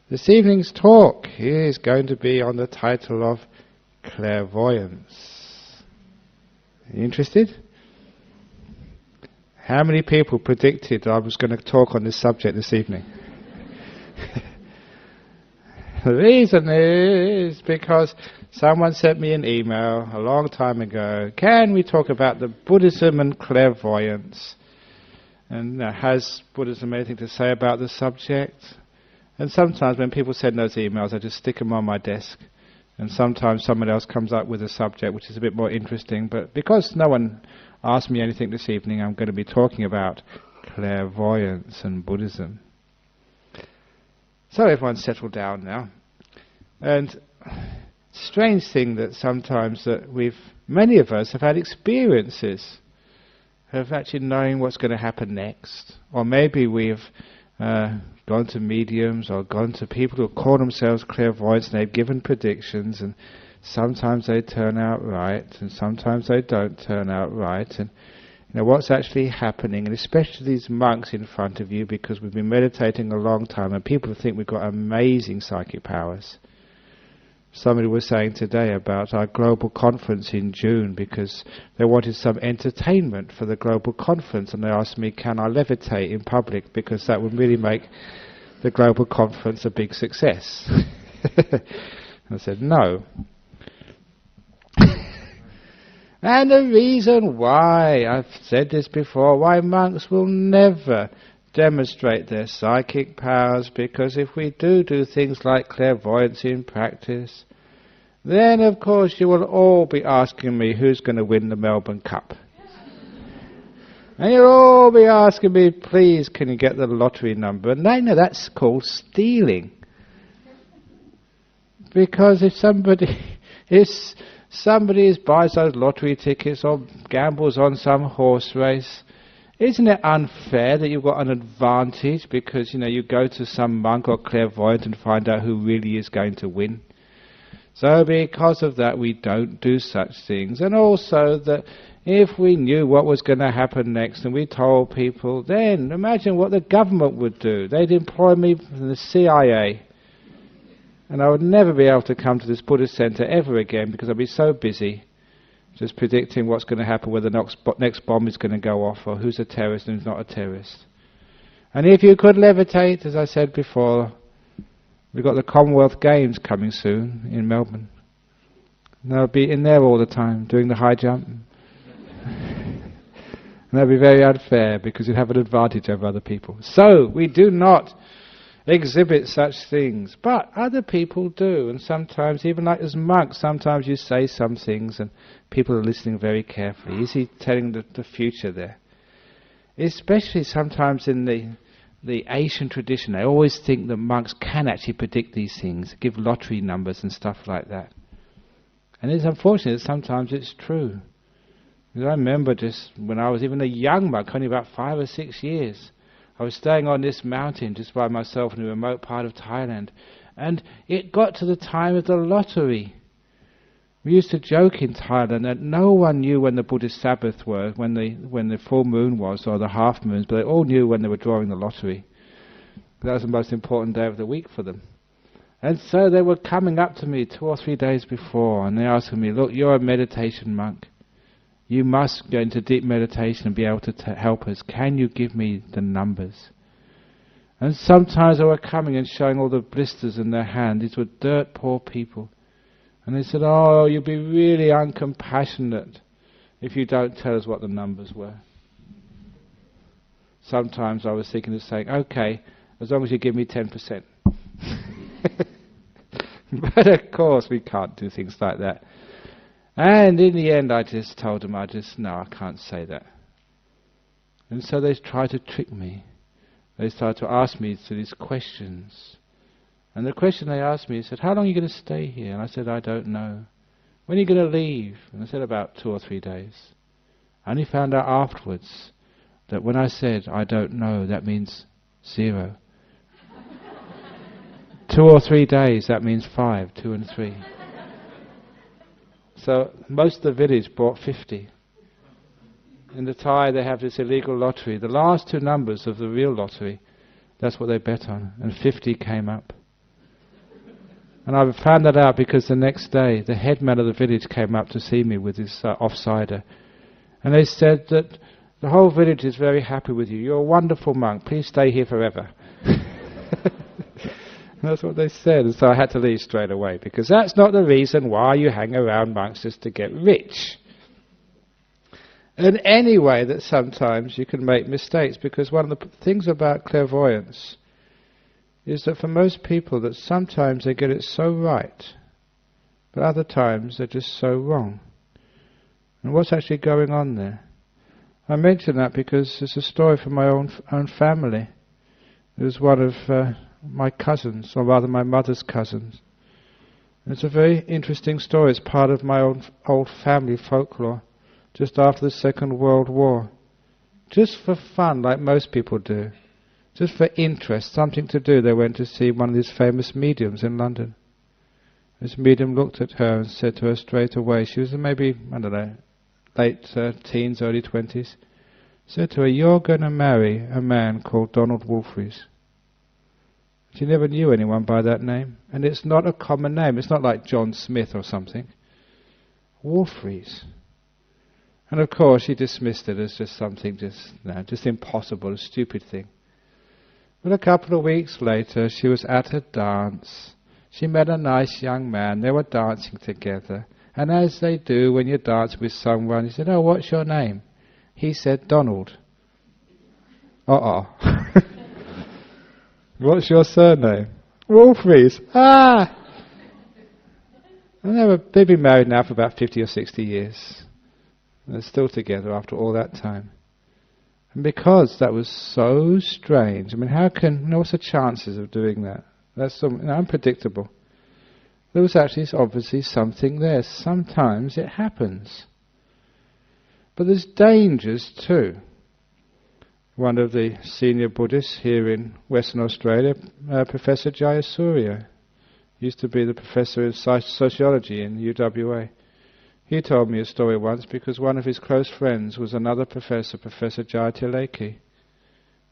This evening's talk is going to be on the title of Clairvoyance. Are you interested? How many people predicted I was going to talk on this subject this evening? The reason is because someone sent me an email a long time ago. Can we talk about the Buddhism and clairvoyance? And has Buddhism anything to say about the subject? And sometimes when people send those emails, I just stick them on my desk. And sometimes someone else comes up with a subject which is a bit more interesting. But because no one asked me anything this evening, I'm going to be talking about clairvoyance and Buddhism. So everyone's settled down now. And strange thing that sometimes that many of us have had experiences of actually knowing what's going to happen next. Or maybe we've gone to mediums or gone to people who call themselves clairvoyants and they've given predictions, and sometimes they turn out right and sometimes they don't turn out right. And you know what's actually happening, and especially these monks in front of you, because we've been meditating a long time and people think we've got amazing psychic powers. Somebody was saying today about our global conference in June, because they wanted some entertainment for the global conference, and they asked me, can I levitate in public, because that would really make the global conference a big success. I said no. And the reason why, I've said this before, why monks will never demonstrate their psychic powers, because if we do things like clairvoyance in practice, then of course you will all be asking me who's going to win the Melbourne Cup. And you'll all be asking me, please can you get the lottery number? And I know that's called stealing. Because if somebody buys those lottery tickets or gambles on some horse race, isn't it unfair that you've got an advantage because you go to some monk or clairvoyant and find out who really is going to win? So because of that we don't do such things. And also that if we knew what was going to happen next and we told people, then imagine what the government would do. They'd employ me from the CIA. And I would never be able to come to this Buddhist center ever again because I'd be so busy just predicting what's going to happen, where the next bomb is going to go off, or who's a terrorist and who's not a terrorist. And if you could levitate, as I said before, we've got the Commonwealth Games coming soon in Melbourne. And they'll be in there all the time, doing the high jump. And that'll be very unfair, because you'd have an advantage over other people. So, we do not exhibit such things, but other people do, and sometimes, even like as monks, sometimes you say some things and people are listening very carefully. Is he telling the future there? Especially sometimes in the Asian tradition, they always think that monks can actually predict these things, give lottery numbers and stuff like that. And it's unfortunate that sometimes it's true. Because I remember just when I was even a young monk, only about 5 or 6 years, I was staying on this mountain just by myself in a remote part of Thailand, and it got to the time of the lottery. We used to joke in Thailand that no one knew when the Buddhist Sabbath was, when the full moon was, or the half moons, but they all knew when they were drawing the lottery. That was the most important day of the week for them. And so they were coming up to me 2 or 3 days before, and they asked me, look, you're a meditation monk. You must go into deep meditation and be able to help us. Can you give me the numbers? And sometimes they were coming and showing all the blisters in their hand. These were dirt poor people. And they said, oh, you'll be really uncompassionate if you don't tell us what the numbers were. Sometimes I was thinking of saying, okay, as long as you give me 10%. But of course we can't do things like that. And in the end I just told them, no, I can't say that. And so they tried to trick me. They started to ask me these questions. And the question they asked me said, how long are you going to stay here? And I said, I don't know. When are you going to leave? And I said, about 2 or 3 days. I only found out afterwards that when I said, I don't know, that means 0. 2 or 3 days, that means 5, 2 and 3. So most of the village bought 50. In the Thai they have this illegal lottery. The last 2 numbers of the real lottery, that's what they bet on. And 50 came up. And I found that out because the next day the headman of the village came up to see me with his offsider. And they said that the whole village is very happy with you. You're a wonderful monk. Please stay here forever. That's what they said. And so I had to leave straight away, because that's not the reason why you hang around monks, just to get rich. And anyway, that sometimes you can make mistakes, because one of the things about clairvoyance is that for most people that sometimes they get it so right, but other times they're just so wrong. And what's actually going on there? I mention that because it's a story from my own family. It was one of my cousins, or rather my mother's cousins. And it's a very interesting story. It's part of my own old family folklore, just after the Second World War. Just for fun, like most people do. Just for interest, something to do, they went to see one of these famous mediums in London. This medium looked at her and said to her straight away, she was maybe, I don't know, late teens, early 20s, said to her, "You're going to marry a man called Donald Wolfries." She never knew anyone by that name, and it's not a common name. It's not like John Smith or something. Wolfries. And of course she dismissed it as just something just impossible, a stupid thing. But a couple of weeks later, she was at a dance. She met a nice young man. They were dancing together. And as they do when you dance with someone, he said, "Oh, what's your name?" He said, "Donald." "What's your surname?" "Wolfries." "Ah!" And they've been married now for about 50 or 60 years. And they're still together after all that time. And because that was so strange, I mean, what's the chances of doing that? That's unpredictable. There was actually obviously something there. Sometimes it happens. But there's dangers too. One of the senior Buddhists here in Western Australia, Professor Jayasuriya, used to be the professor of sociology in UWA. He told me a story once because one of his close friends was another professor, Professor Jayatilake,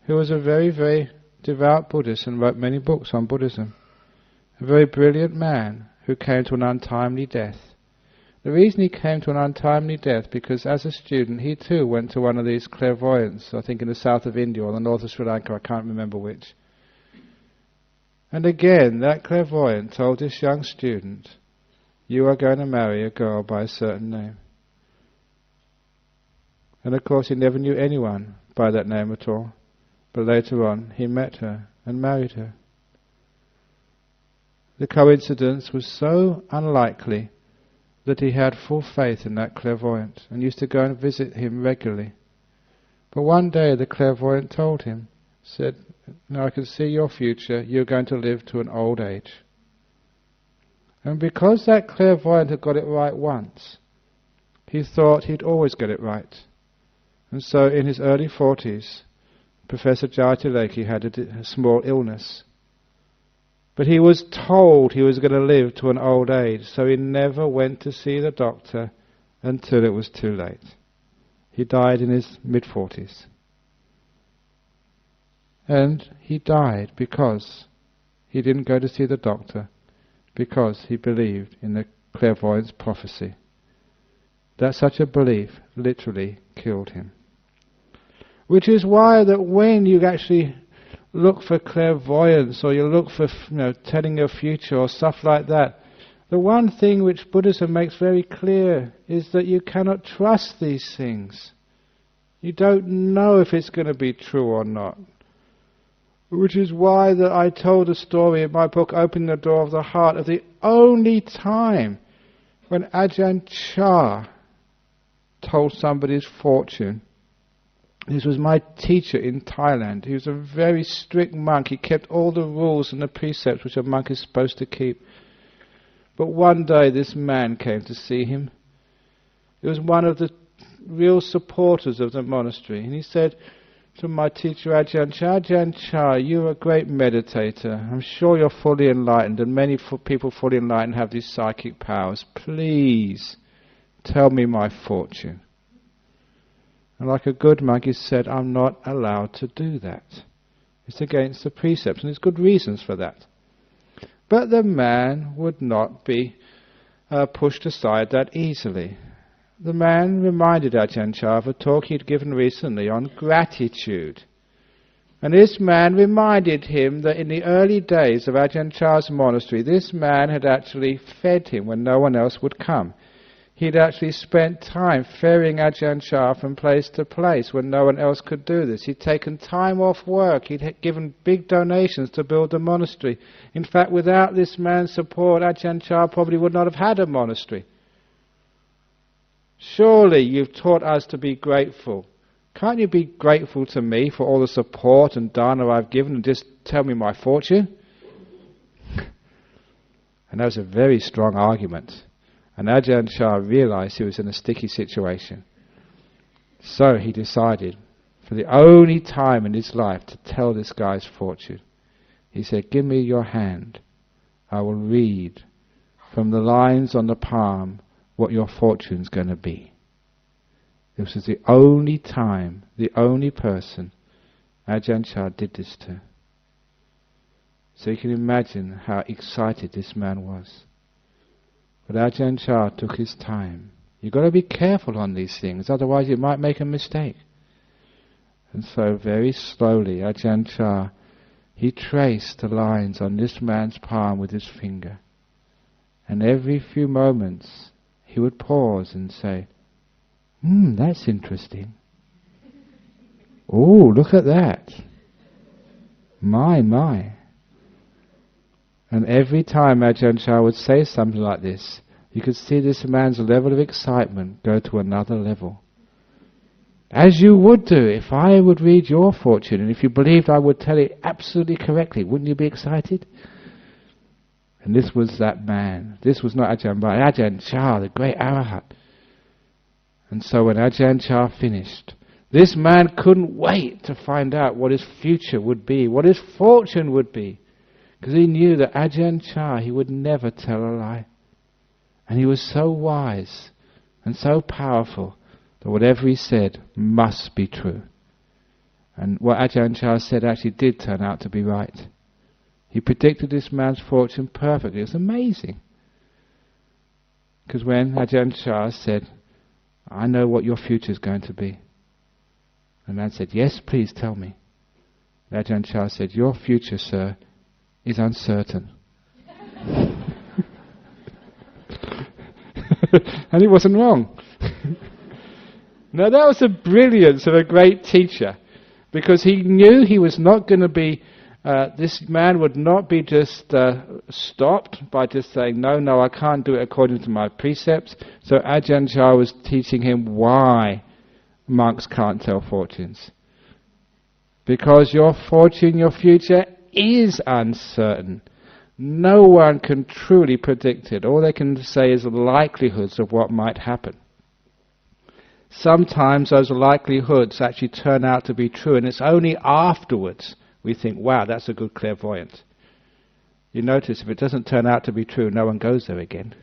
who was a very, very devout Buddhist and wrote many books on Buddhism. A very brilliant man who came to an untimely death. The reason he came to an untimely death because as a student he too went to one of these clairvoyants, I think in the south of India or the north of Sri Lanka, I can't remember which. And again, that clairvoyant told this young student, "You are going to marry a girl by a certain name." And of course he never knew anyone by that name at all. But later on he met her and married her. The coincidence was so unlikely that he had full faith in that clairvoyant and used to go and visit him regularly. But one day the clairvoyant told him, said, "Now I can see your future, you're going to live to an old age." And because that clairvoyant had got it right once, he thought he'd always get it right. And so in his early 40s, Professor Jayatilake had a small illness. But he was told he was going to live to an old age, so he never went to see the doctor until it was too late. He died in his mid-40s. And he died because he didn't go to see the doctor, because he believed in the clairvoyant's prophecy. That such a belief literally killed him. Which is why that when you actually look for clairvoyance, or you look for telling your future or stuff like that, the one thing which Buddhism makes very clear is that you cannot trust these things. You don't know if it's going to be true or not. Which is why that I told a story in my book, Opening the Door of the Heart, of the only time when Ajahn Chah told somebody's fortune. This was my teacher in Thailand. He was a very strict monk. He kept all the rules and the precepts which a monk is supposed to keep. But one day this man came to see him. He was one of the real supporters of the monastery. And he said to my teacher Ajahn Chah, "You're a great meditator. I'm sure you're fully enlightened, and many people fully enlightened have these psychic powers. Please tell me my fortune." And like a good monk, he said, "I'm not allowed to do that. It's against the precepts," and there's good reasons for that. But the man would not be pushed aside that easily. The man reminded Ajahn Chah of a talk he'd given recently on gratitude. And this man reminded him that in the early days of Ajahn Chah's monastery, this man had actually fed him when no one else would come. He'd actually spent time ferrying Ajahn Chah from place to place when no one else could do this. He'd taken time off work. He'd given big donations to build the monastery. In fact, without this man's support, Ajahn Chah probably would not have had a monastery. Surely you've taught us to be grateful. Can't you be grateful to me for all the support and dana I've given and just tell me my fortune? And that was a very strong argument. And Ajahn Chah realized he was in a sticky situation. So he decided, for the only time in his life, to tell this guy's fortune. He said, "Give me your hand. I will read from the lines on the palm what your fortune's going to be." This was the only time, the only person Ajahn Chah did this to. So you can imagine how excited this man was. But Ajahn Chah took his time. You've got to be careful on these things, otherwise you might make a mistake. And so very slowly Ajahn Chah, he traced the lines on this man's palm with his finger. And every few moments he would pause and say, that's interesting. Oh, look at that. My. And every time Ajahn Chah would say something like this, you could see this man's level of excitement go to another level. As you would do if I would read your fortune, and if you believed I would tell it absolutely correctly, wouldn't you be excited? And this was that man. This was not Ajahn Brahmavamso, Ajahn Chah, the great Arahat. And so when Ajahn Chah finished, this man couldn't wait to find out what his future would be, what his fortune would be. Because he knew that Ajahn Chah, he would never tell a lie. And he was so wise and so powerful that whatever he said must be true. And what Ajahn Chah said actually did turn out to be right. He predicted this man's fortune perfectly. It was amazing. Because when Ajahn Chah said, "I know what your future is going to be," the man said, "Yes, please tell me." Ajahn Chah said, "Your future, sir, is uncertain." And he wasn't wrong. Now that was the brilliance of a great teacher, because he knew he was not going to be, this man would not be just stopped by just saying, no, I can't do it according to my precepts. So Ajahn Chah was teaching him why monks can't tell fortunes. Because your fortune, your future is uncertain. No one can truly predict it. All they can say is likelihoods of what might happen. Sometimes those likelihoods actually turn out to be true, and it's only afterwards we think, wow, that's a good clairvoyance. You notice if it doesn't turn out to be true, no one goes there again.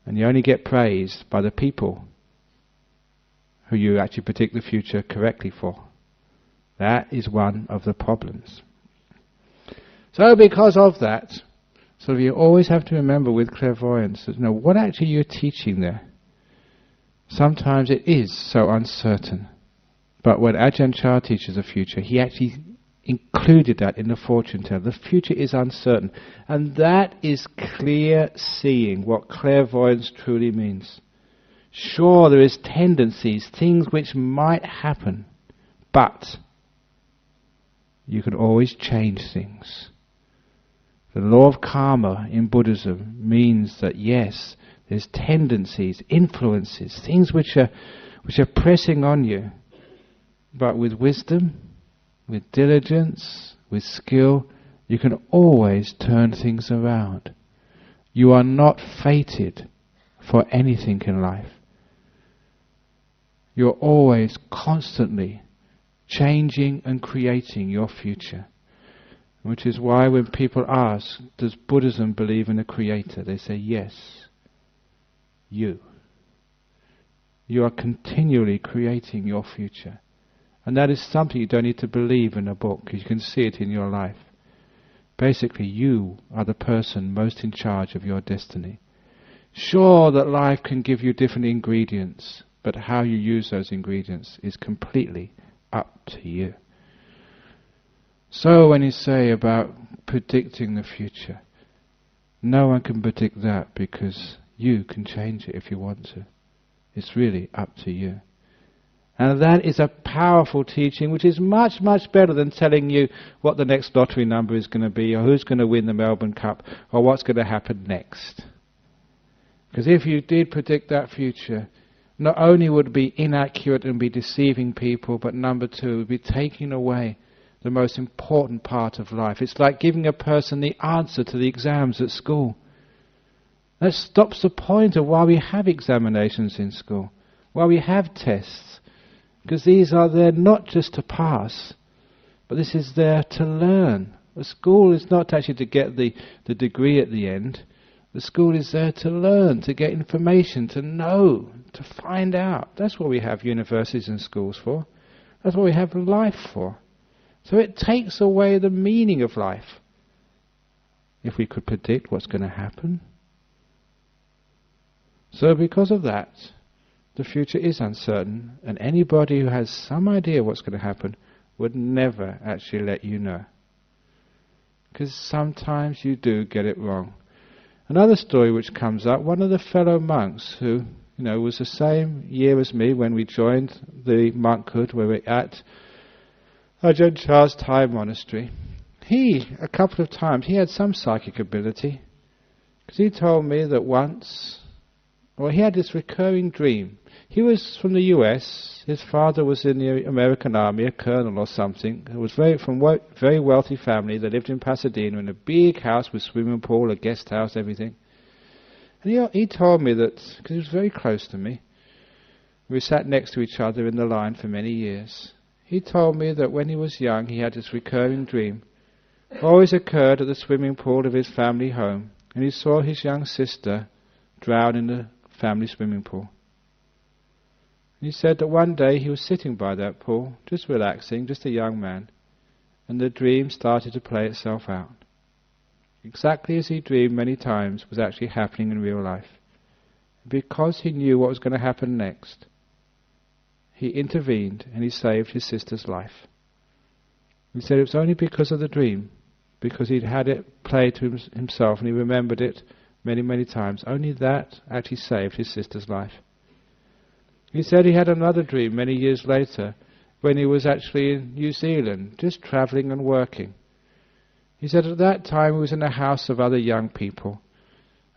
And you only get praised by the people who you actually predict the future correctly for. That is one of the problems. So because of that, so you always have to remember with clairvoyance, that, what actually you're teaching there. Sometimes it is so uncertain. But when Ajahn Chah teaches the future, he actually included that in the fortune teller. The future is uncertain. And that is clear seeing, what clairvoyance truly means. Sure, there is tendencies, things which might happen, but you can always change things. The law of karma in Buddhism means that yes, there's tendencies, influences, things which are pressing on you. But with wisdom, with diligence, with skill, you can always turn things around. You are not fated for anything in life. You're always constantly changing and creating your future. Which is why when people ask, does Buddhism believe in a creator? They say, yes, you. You are continually creating your future. And that is something you don't need to believe in a book, because you can see it in your life. Basically, you are the person most in charge of your destiny. Sure that life can give you different ingredients, but how you use those ingredients is completely up to you. So when you say about predicting the future, no one can predict that, because you can change it if you want to. It's really up to you. And that is a powerful teaching, which is much, much better than telling you what the next lottery number is going to be, or who's going to win the Melbourne Cup, or what's going to happen next. Because if you did predict that future, not only would it be inaccurate and be deceiving people, but number two, it would be taking away the most important part of life. It's like giving a person the answer to the exams at school. That stops the point of why we have examinations in school, why we have tests. Because these are there not just to pass, but this is there to learn. The school is not actually to get the degree at the end. The school is there to learn, to get information, to know, to find out. That's what we have universities and schools for. That's what we have life for. So it takes away the meaning of life. If we could predict what's going to happen. So because of that, the future is uncertain, and anybody who has some idea what's going to happen would never actually let you know. Because sometimes you do get it wrong. Another story which comes up, one of the fellow monks who, was the same year as me when we joined the monkhood, where we're at Ajahn Chah's Thai monastery. He, a couple of times, he had some psychic ability. Because he told me that once, he had this recurring dream. He was from the US. His father was in the American Army, a colonel or something. He was from a very wealthy family. They lived in Pasadena in a big house with swimming pool, a guest house, everything. And he told me that, because he was very close to me, we sat next to each other in the line for many years. He told me that when he was young, he had this recurring dream. Always occurred at the swimming pool of his family home, and he saw his young sister drown in the family swimming pool. He said that one day he was sitting by that pool, just relaxing, just a young man, and the dream started to play itself out. Exactly as he dreamed many times was actually happening in real life. Because he knew what was going to happen next, he intervened and he saved his sister's life. He said it was only because of the dream, because he'd had it play to himself and he remembered it many, many times. Only that actually saved his sister's life. He said he had another dream many years later when he was actually in New Zealand, just travelling and working. He said at that time he was in a house of other young people.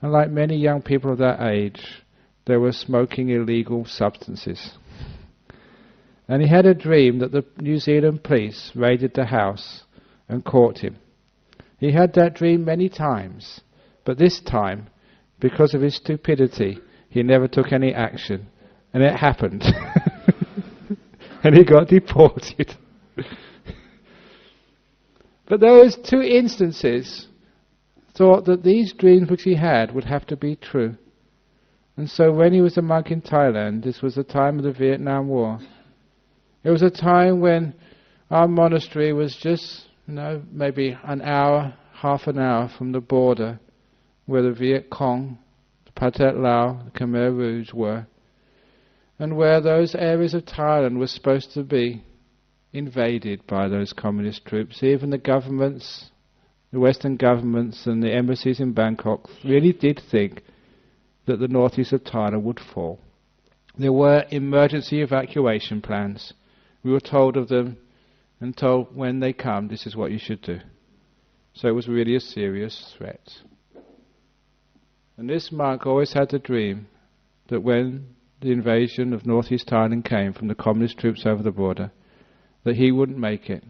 And like many young people of that age, they were smoking illegal substances. And he had a dream that the New Zealand police raided the house and caught him. He had that dream many times, but this time, because of his stupidity, he never took any action. And it happened. And he got deported. But those two instances thought that these dreams which he had would have to be true. And so when he was a monk in Thailand, this was the time of the Vietnam War. It was a time when our monastery was just, maybe an hour, half an hour from the border where the Viet Cong, the Pathet Lao, the Khmer Rouge were, and where those areas of Thailand were supposed to be invaded by those communist troops. Even the governments, the Western governments and the embassies in Bangkok really did think that the northeast of Thailand would fall. There were emergency evacuation plans. We were told of them and told when they come, this is what you should do. So it was really a serious threat. And this monk always had the dream that when the invasion of northeast Thailand came from the communist troops over the border, that he wouldn't make it.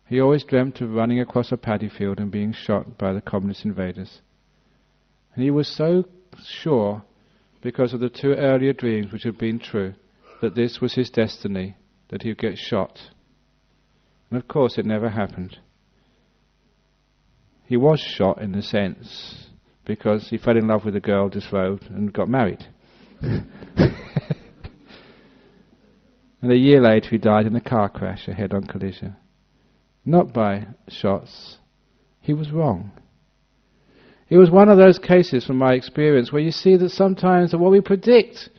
He always dreamt of running across a paddy field and being shot by the communist invaders. And he was so sure, because of the two earlier dreams which had been true, that this was his destiny, that he would get shot. And of course it never happened. He was shot in a sense, because he fell in love with a girl, disrobed, and got married. And a year later he died in a car crash, a head-on collision. Not by shots. he was wrong. It was one of those cases from my experience where you see that sometimes what we predict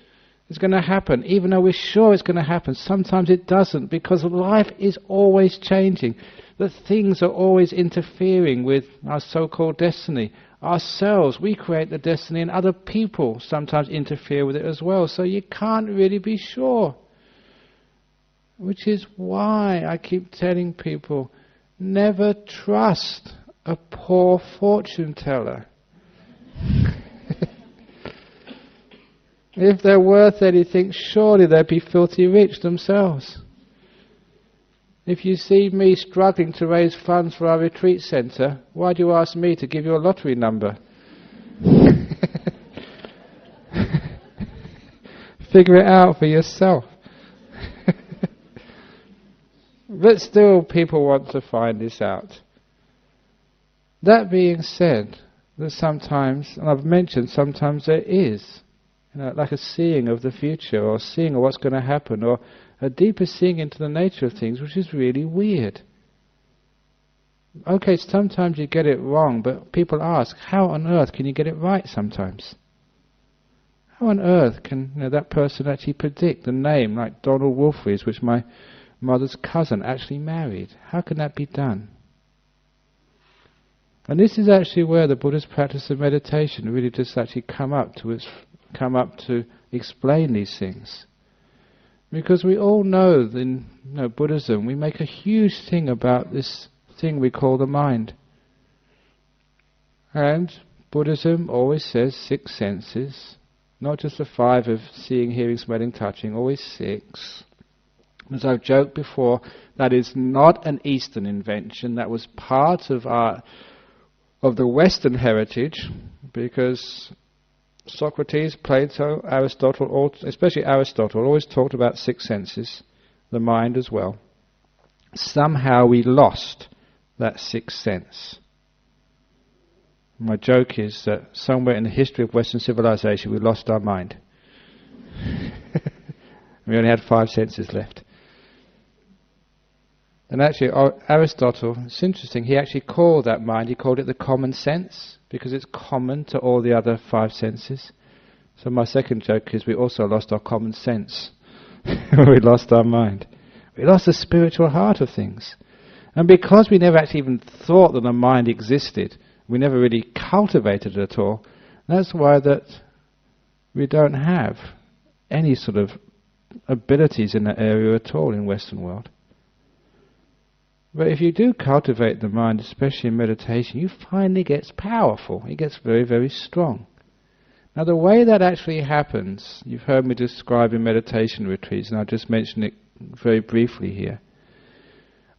is going to happen, even though we're sure it's going to happen, sometimes it doesn't, because life is always changing. That things are always interfering with our so-called destiny. Ourselves, we create the destiny, and other people sometimes interfere with it as well. So you can't really be sure. Which is why I keep telling people, never trust a poor fortune teller. If they're worth anything, surely they'd be filthy rich themselves. If you see me struggling to raise funds for our retreat centre, why do you ask me to give you a lottery number? Figure it out for yourself. But still, people want to find this out. That being said, that sometimes, and I've mentioned, sometimes there is, like a seeing of the future, or seeing of what's going to happen, or a deeper seeing into the nature of things, which is really weird. Okay, sometimes you get it wrong, but people ask, how on earth can you get it right sometimes? How on earth can that person actually predict the name, like Donald Wolfridge, which my mother's cousin actually married? How can that be done? And this is actually where the Buddhist practice of meditation really does actually come up to explain these things. Because we all know that in Buddhism, we make a huge thing about this thing we call the mind. And Buddhism always says 6 senses, not just the 5 of seeing, hearing, smelling, touching, always 6. As I've joked before, that is not an Eastern invention. That was part of the Western heritage, because Socrates, Plato, Aristotle, especially Aristotle, always talked about 6 senses, the mind as well. Somehow we lost that 6th sense. My joke is that somewhere in the history of Western civilization we lost our mind. We only had 5 senses left. And actually Aristotle, it's interesting, he actually called that mind, he called it the common sense, because it's common to all the other 5 senses. So my second joke is we also lost our common sense. We lost our mind. We lost the spiritual heart of things. And because we never actually even thought that the mind existed, we never really cultivated it at all, that's why that we don't have any sort of abilities in that area at all in Western world. But if you do cultivate the mind, especially in meditation, you find it gets powerful. It gets very, very strong. Now the way that actually happens, you've heard me describe in meditation retreats, and I'll just mention it very briefly here.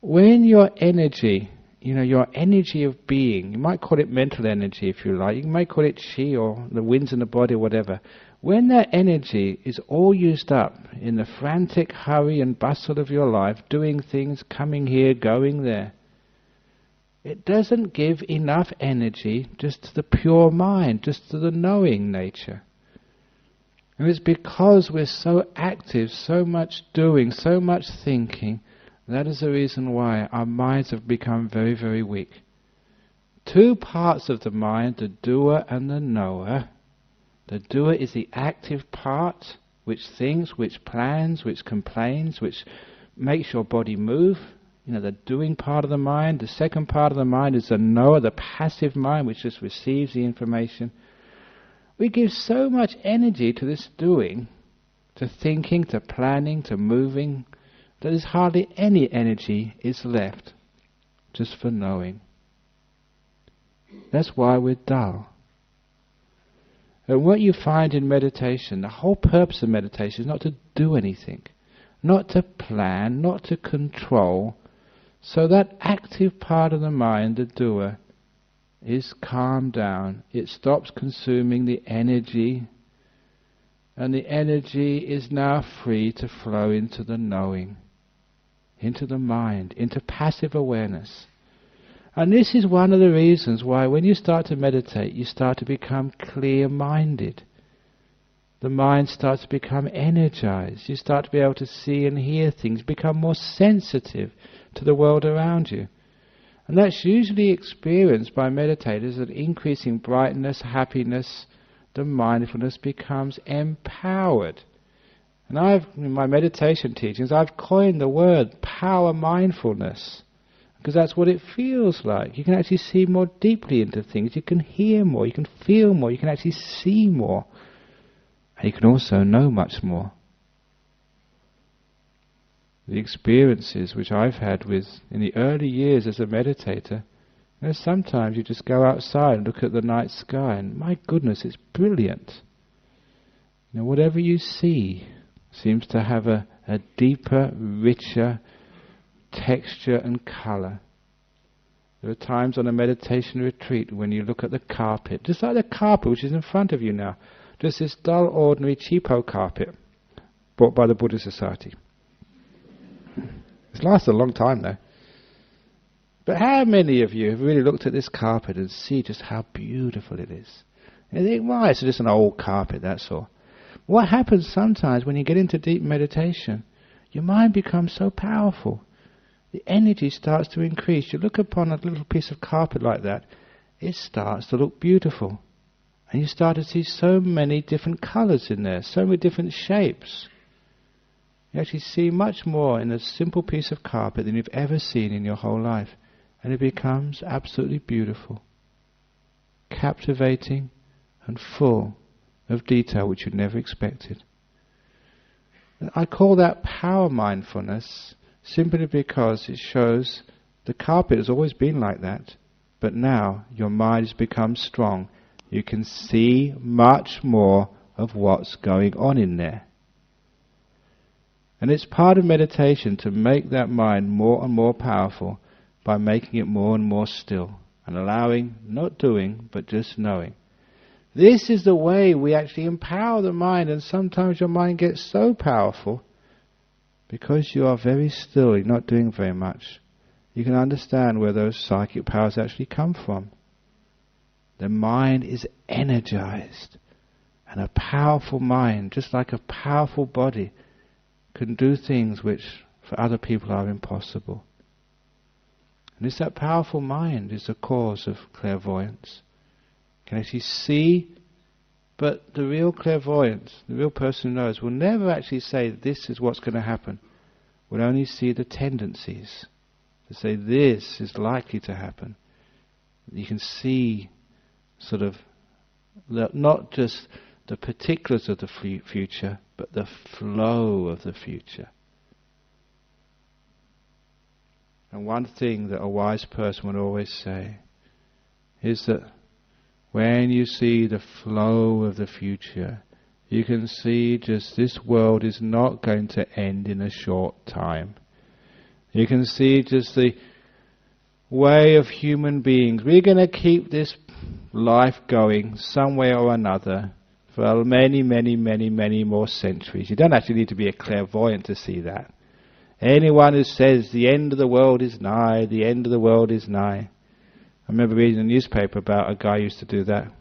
When your energy, your energy of being, you might call it mental energy if you like, you might call it chi or the winds in the body or whatever, when that energy is all used up in the frantic hurry and bustle of your life, doing things, coming here, going there, it doesn't give enough energy just to the pure mind, just to the knowing nature. And it's because we're so active, so much doing, so much thinking, that is the reason why our minds have become very, very weak. 2 parts of the mind, the doer and the knower. The doer is the active part, which thinks, which plans, which complains, which makes your body move. The doing part of the mind. The second part of the mind is the knower, the passive mind, which just receives the information. We give so much energy to this doing, to thinking, to planning, to moving, that there's hardly any energy is left just for knowing. That's why we're dull. And what you find in meditation, the whole purpose of meditation is not to do anything, not to plan, not to control. So that active part of the mind, the doer, is calmed down. It stops consuming the energy, and the energy is now free to flow into the knowing, into the mind, into passive awareness. And this is one of the reasons why when you start to meditate, you start to become clear-minded. The mind starts to become energized. You start to be able to see and hear things, become more sensitive to the world around you. And that's usually experienced by meditators, that increasing brightness, happiness, the mindfulness becomes empowered. And in my meditation teachings, I've coined the word power mindfulness, because that's what it feels like. You can actually see more deeply into things, you can hear more, you can feel more, you can actually see more, and you can also know much more. The experiences which I've had in the early years as a meditator, sometimes you just go outside and look at the night sky and my goodness, it's brilliant. Whatever you see seems to have a deeper, richer texture and colour. There are times on a meditation retreat when you look at the carpet, just like the carpet which is in front of you now, just this dull, ordinary, cheapo carpet bought by the Buddhist Society. It's lasted a long time though. But how many of you have really looked at this carpet and see just how beautiful it is? And you think, well, it's just an old carpet, that's all. What happens sometimes when you get into deep meditation, your mind becomes so powerful. The energy starts to increase. You look upon a little piece of carpet like that, it starts to look beautiful. And you start to see so many different colours in there, so many different shapes. You actually see much more in a simple piece of carpet than you've ever seen in your whole life. And it becomes absolutely beautiful, captivating and full of detail which you'd never expected. And I call that power mindfulness simply because it shows the carpet has always been like that, but now your mind has become strong. You can see much more of what's going on in there. And it's part of meditation to make that mind more and more powerful by making it more and more still and allowing, not doing, but just knowing. This is the way we actually empower the mind, and sometimes your mind gets so powerful because you are very still, you're not doing very much. You can understand where those psychic powers actually come from. The mind is energized, and a powerful mind, just like a powerful body, can do things which for other people are impossible. And it's that powerful mind is the cause of clairvoyance. You can actually see, but the real clairvoyance, the real person who knows, will never actually say this is what's going to happen. Will only see the tendencies to say this is likely to happen. You can see sort of not just the particulars of the future, but the flow of the future. And one thing that a wise person would always say is that when you see the flow of the future, you can see just this world is not going to end in a short time. You can see just the way of human beings. We're going to keep this life going some way or another for many, many, many, many more centuries. You don't actually need to be a clairvoyant to see that. Anyone who says the end of the world is nigh, the end of the world is nigh. I remember reading a newspaper about a guy who used to do that.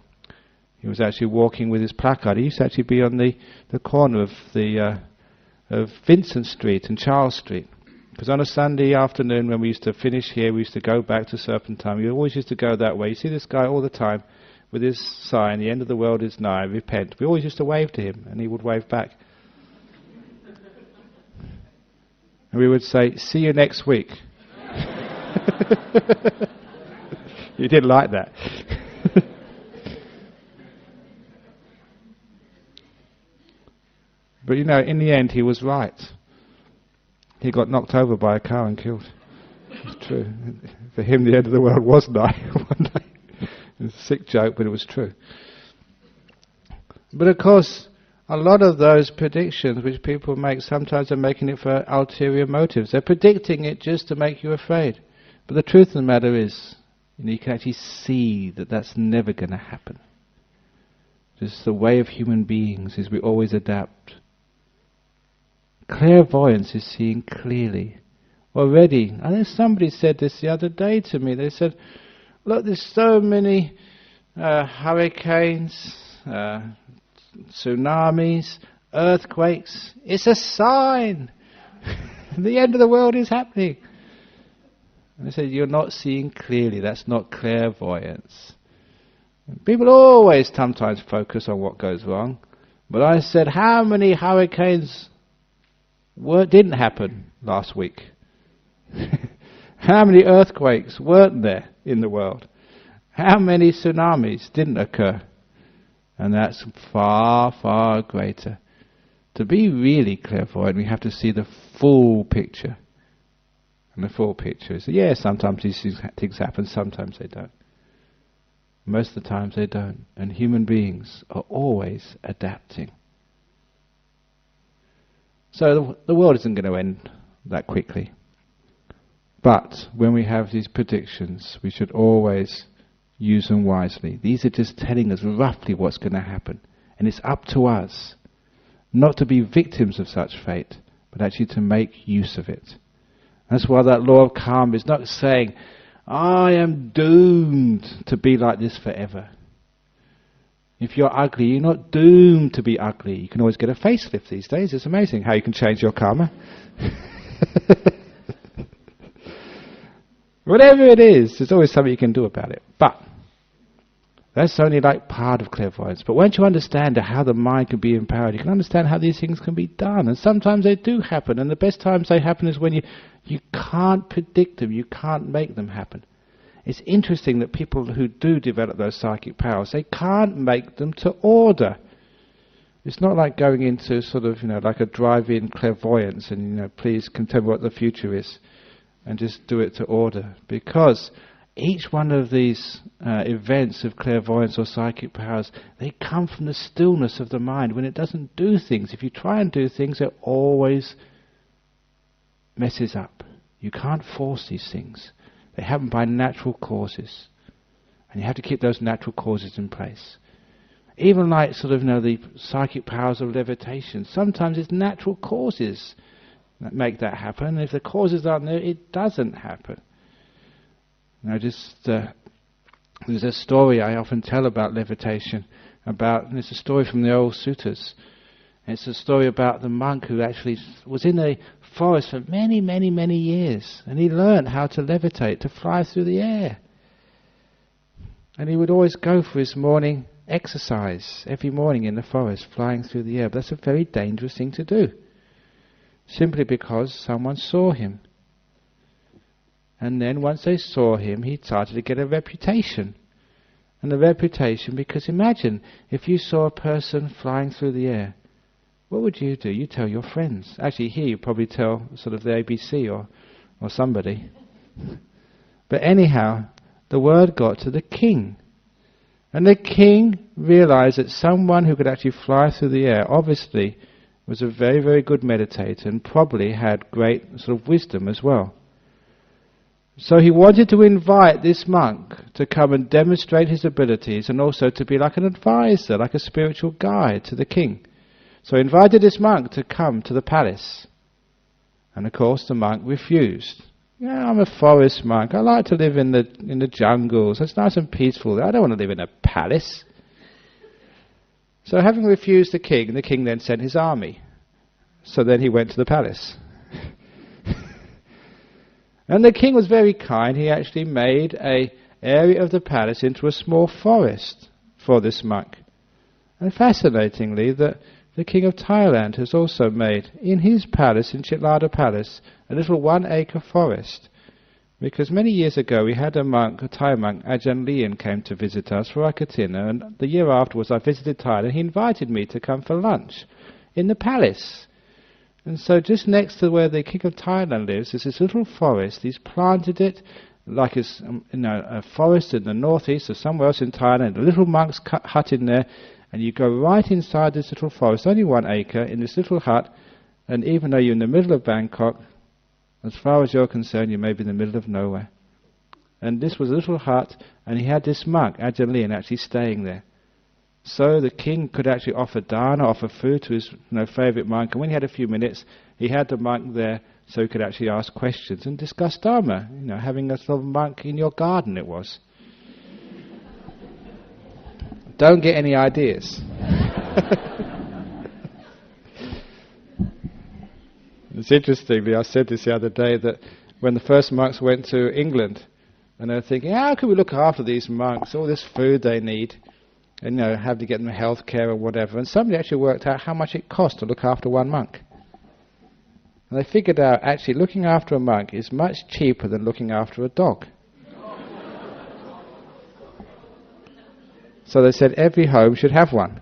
He was actually walking with his placard. He used to actually be on the corner of Vincent Street and Charles Street. Because on a Sunday afternoon when we used to finish here, we used to go back to Serpentine. We always used to go that way. You see this guy all the time with his sign, the end of the world is nigh, repent. We always used to wave to him and he would wave back. And we would say, see you next week. You didn't like that. But in the end he was right. He got knocked over by a car and killed. It's true. For him the end of the world was nigh one day. It was a sick joke, but it was true. But of course, a lot of those predictions which people make, sometimes they're making it for ulterior motives. They're predicting it just to make you afraid. But the truth of the matter is, you can actually see that that's never going to happen. Just the way of human beings is we always adapt. Clairvoyance is seeing clearly. Already, I think somebody said this the other day to me. They said, look, there's so many hurricanes, tsunamis, earthquakes. It's a sign. The end of the world is happening. And I said, you're not seeing clearly, that's not clairvoyance. People always sometimes focus on what goes wrong. But I said, how many hurricanes didn't happen last week? How many earthquakes weren't there in the world? How many tsunamis didn't occur? And that's far, far greater. To be really clairvoyant, we have to see the full picture. And the full picture is, yeah, sometimes these things happen, sometimes they don't. Most of the times they don't. And human beings are always adapting. So the world isn't going to end that quickly. But when we have these predictions, we should always use them wisely. These are just telling us roughly what's going to happen. And it's up to us not to be victims of such fate, but actually to make use of it. That's why that law of karma is not saying, I am doomed to be like this forever. If you're ugly, you're not doomed to be ugly. You can always get a facelift these days. It's amazing how you can change your karma. Whatever it is, there's always something you can do about it. But that's only like part of clairvoyance. But once you understand how the mind can be empowered, you can understand how these things can be done. And sometimes they do happen. And the best times they happen is when you can't predict them. You can't make them happen. It's interesting that people who do develop those psychic powers, they can't make them to order. It's not like going into sort of, like a drive-in clairvoyance and, please can tell me what the future is. And just do it to order. Because each one of these events of clairvoyance or psychic powers, they come from the stillness of the mind. When it doesn't do things, if you try and do things, it always messes up. You can't force these things. They happen by natural causes. And you have to keep those natural causes in place. Even like the psychic powers of levitation. Sometimes it's natural causes that make that happen. And if the causes aren't there, it doesn't happen. There's a story I often tell about levitation. It's a story from the old suttas. It's a story about the monk who actually was in the forest for many, many, many years. And he learned how to levitate, to fly through the air. And he would always go for his morning exercise, every morning in the forest, flying through the air. But that's a very dangerous thing to do. Simply because someone saw him. And then once they saw him, he started to get a reputation. And the reputation, because imagine, if you saw a person flying through the air, what would you do? You tell your friends. Actually, here you probably tell the ABC or somebody. But anyhow, the word got to the king. And the king realized that someone who could actually fly through the air, obviously, was a very, very good meditator and probably had great wisdom as well. So he wanted to invite this monk to come and demonstrate his abilities and also to be like an advisor, like a spiritual guide to the king. So he invited this monk to come to the palace. And of course the monk refused. Yeah, I'm a forest monk. I like to live in the jungles. It's nice and peaceful there. I don't want to live in a palace. So having refused the king then sent his army. So then he went to the palace. And the king was very kind. He actually made an area of the palace into a small forest for this monk. And fascinatingly, the king of Thailand has also made, in his palace, in Chitlada Palace, a little 1-acre forest. Because many years ago we had a Thai monk, Ajahn Brahmavamso, came to visit us for Akatina, and the year afterwards I visited Thailand. He invited me to come for lunch in the palace. And so just next to where the king of Thailand lives is this little forest. He's planted it like it's a forest in the northeast or somewhere else in Thailand. A little monk's hut in there, and you go right inside this little forest, only 1 acre, in this little hut, and even though you're in the middle of Bangkok, as far as you're concerned, you may be in the middle of nowhere. And this was a little hut, and he had this monk, Ajahn Brahmavamso, actually staying there. So the king could actually offer dana, offer food to his favourite monk, and when he had a few minutes, he had the monk there so he could actually ask questions and discuss Dharma. Having a little monk in your garden it was. Don't get any ideas. It's interesting, I said this the other day, that when the first monks went to England, and they were thinking, how can we look after these monks, all this food they need, and have to get them health care or whatever. And somebody actually worked out how much it cost to look after one monk. And they figured out actually looking after a monk is much cheaper than looking after a dog. So they said every home should have one.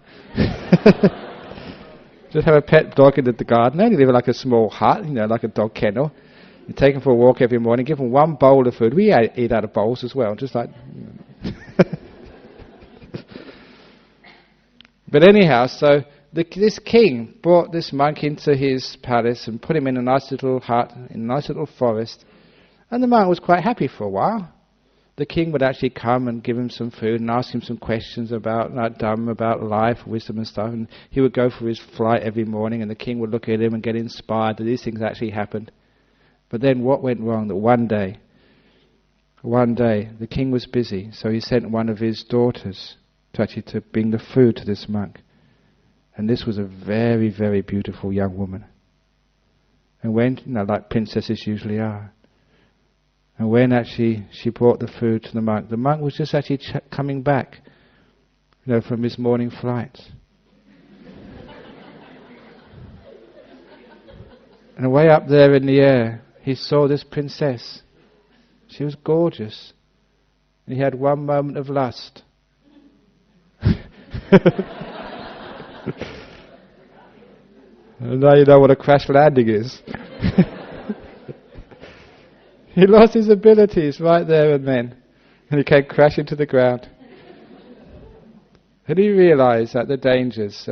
Just have a pet dog in the garden. They only live in like a small hut, like a dog kennel. You take them for a walk every morning, give them one bowl of food. We eat out of bowls as well, just like... But anyhow, so this king brought this monk into his palace and put him in a nice little hut, in a nice little forest. And the monk was quite happy for a while. The king would actually come and give him some food and ask him some questions about Dharma, about life, wisdom and stuff. And he would go for his flight every morning, and the king would look at him and get inspired that these things actually happened. But then what went wrong? That one day, the king was busy, so he sent one of his daughters to bring the food to this monk. And this was a very, very beautiful young woman. And when, like princesses usually are, and when actually she brought the food to the monk was just actually coming back, from his morning flight. And way up there in the air, he saw this princess. She was gorgeous. And he had one moment of lust. And now you know what a crash landing is. He lost his abilities right there and then. And he came crashing to the ground. And he realized that the dangers,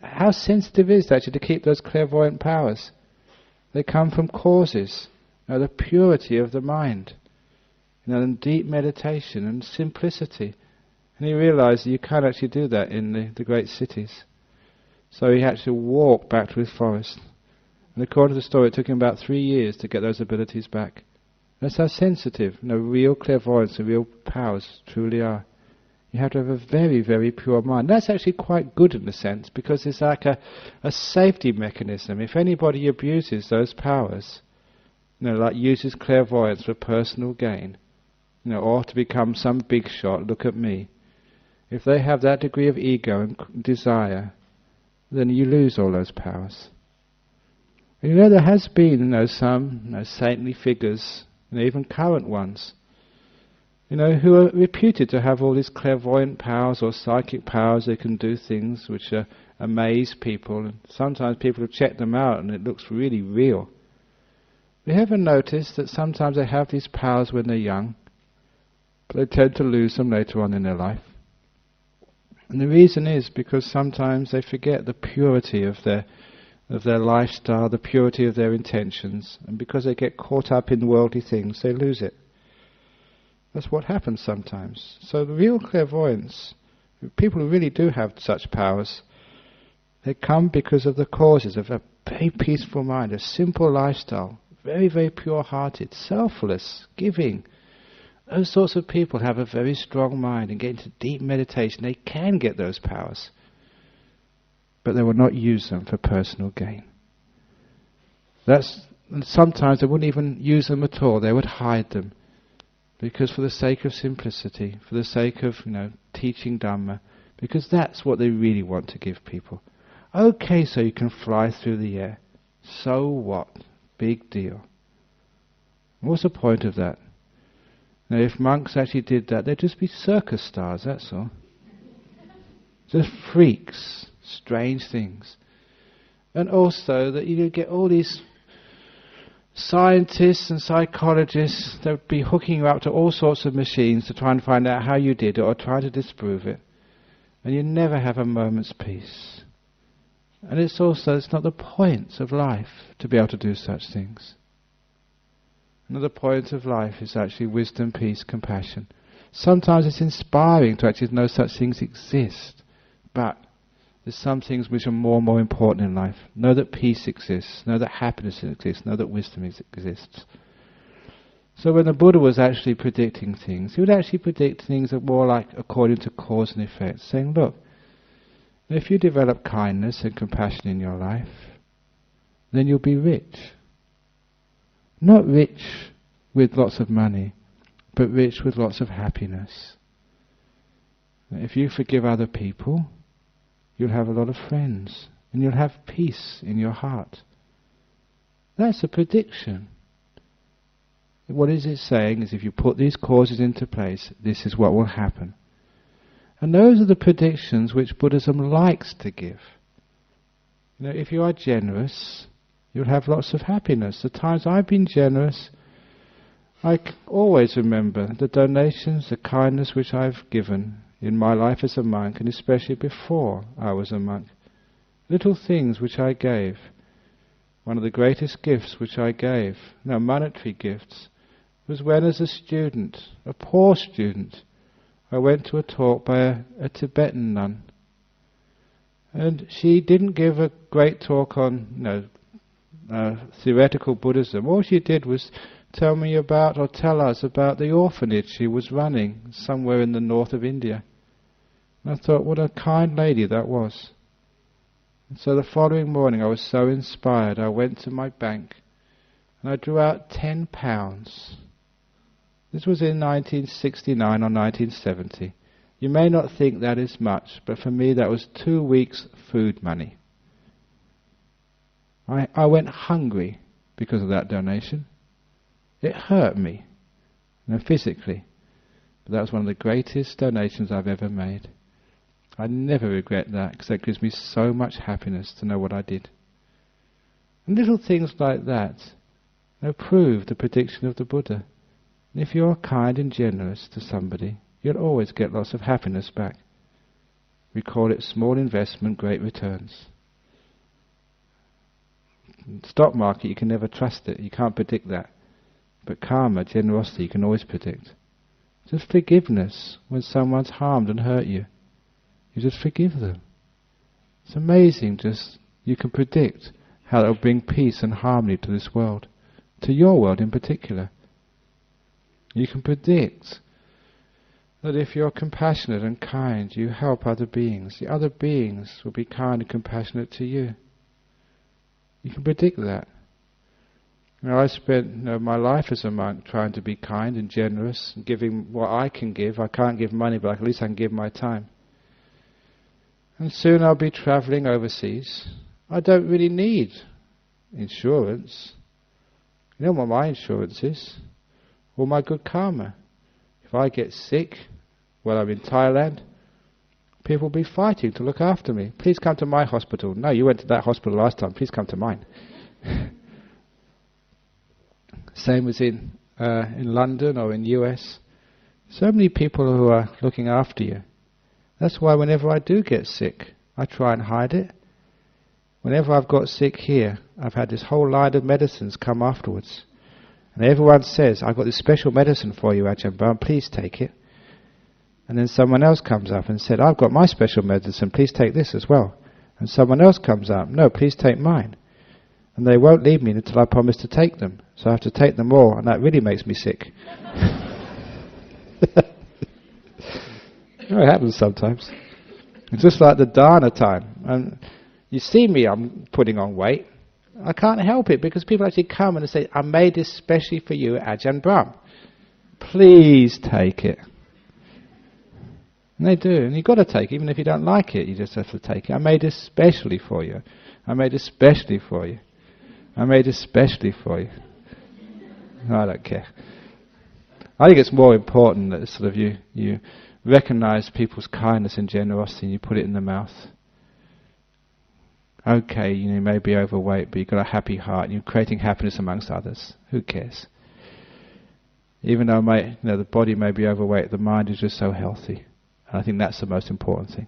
how sensitive it is actually to keep those clairvoyant powers. They come from causes, the purity of the mind, and deep meditation and simplicity. And he realized that you can't actually do that in the great cities. So he had to walk back to his forest. And according to the story, it took him about 3 years to get those abilities back. That's how sensitive, real clairvoyance and real powers truly are. You have to have a very, very pure mind. That's actually quite good in a sense, because it's like a safety mechanism. If anybody abuses those powers, like uses clairvoyance for personal gain, or to become some big shot, look at me. If they have that degree of ego and desire, then you lose all those powers. And there has been, some saintly figures, even current ones, who are reputed to have all these clairvoyant powers or psychic powers. They can do things which amaze people, and sometimes people have checked them out and it looks really real. Have you ever noticed that sometimes they have these powers when they're young, but they tend to lose them later on in their life? And the reason is because sometimes they forget the purity of their lifestyle, the purity of their intentions, and because they get caught up in worldly things, they lose it. That's what happens sometimes. So the real clairvoyance, people who really do have such powers, they come because of the causes of a very peaceful mind, a simple lifestyle, very, very pure-hearted, selfless, giving. Those sorts of people have a very strong mind and get into deep meditation. They can get those powers, but they will not use them for personal gain. Sometimes they wouldn't even use them at all. They would hide them, because for the sake of simplicity, for the sake of teaching Dhamma, because that's what they really want to give people. Okay, so you can fly through the air. So what? Big deal. What's the point of that? Now, if monks actually did that, they'd just be circus stars, that's all. Just freaks, strange things. And also that you get all these scientists and psychologists that would be hooking you up to all sorts of machines to try and find out how you did it or try to disprove it. And you never have a moment's peace. And it's not the point of life to be able to do such things. Another point of life is actually wisdom, peace, compassion. Sometimes it's inspiring to actually know such things exist, but there's some things which are more and more important in life. Know that peace exists, know that happiness exists, know that wisdom exists. So when the Buddha was actually predicting things, he would actually predict things that were more like according to cause and effect, saying, look, if you develop kindness and compassion in your life, then you'll be rich. Not rich with lots of money, but rich with lots of happiness. If you forgive other people, you'll have a lot of friends, and you'll have peace in your heart. That's a prediction. What is it saying is if you put these causes into place, this is what will happen. And those are the predictions which Buddhism likes to give. If you are generous, you'll have lots of happiness. The times I've been generous, I always remember the donations, the kindness which I've given in my life as a monk, and especially before I was a monk. Little things which I gave. One of the greatest gifts which I gave, monetary gifts, was when as a student, a poor student, I went to a talk by a Tibetan nun. And she didn't give a great talk on theoretical Buddhism. All she did was tell us about the orphanage she was running somewhere in the north of India. And I thought, what a kind lady that was. And so the following morning I was so inspired, I went to my bank and I drew out £10. This was in 1969 or 1970. You may not think that is much, but for me that was 2 weeks' food money. I went hungry because of that donation. It hurt me, physically. But that was one of the greatest donations I've ever made. I never regret that, because that gives me so much happiness to know what I did. And little things like that prove the prediction of the Buddha. And if you're kind and generous to somebody, you'll always get lots of happiness back. We call it small investment, great returns. Stock market, you can never trust it. You can't predict that. But karma, generosity, you can always predict. Just forgiveness when someone's harmed and hurt you. You just forgive them. It's amazing, you can predict how it will bring peace and harmony to this world, to your world in particular. You can predict that if you're compassionate and kind, you help other beings, the other beings will be kind and compassionate to you. You can predict that. I spent my life as a monk trying to be kind and generous and giving what I can give. I can't give money, but at least I can give my time. And soon I'll be travelling overseas. I don't really need insurance. You know what my insurance is? All my good karma. If I get sick while I'm in Thailand, people will be fighting to look after me. Please come to my hospital. No, you went to that hospital last time. Please come to mine. Same as in London or in US. So many people who are looking after you. That's why whenever I do get sick, I try and hide it. Whenever I've got sick here, I've had this whole line of medicines come afterwards. And everyone says, I've got this special medicine for you, Ajahn Brahma, please take it. And then someone else comes up and said, I've got my special medicine, please take this as well. And someone else comes up, no, please take mine. And they won't leave me until I promise to take them. So I have to take them all, and that really makes me sick. It happens sometimes. It's just like the dana time. And you see me, I'm putting on weight. I can't help it because people actually come and say, I made this specially for you, Ajahn Brahm. Please take it. And they do, and you've got to take it, even if you don't like it, you just have to take it. I made this specially for you. I made it specially for you. I made it specially for you. No, I don't care. I think it's more important that sort of you recognize people's kindness and generosity and you put it in the mouth. Okay, you may be overweight, but you've got a happy heart and you're creating happiness amongst others. Who cares? Even though the body may be overweight, the mind is just so healthy. And I think that's the most important thing.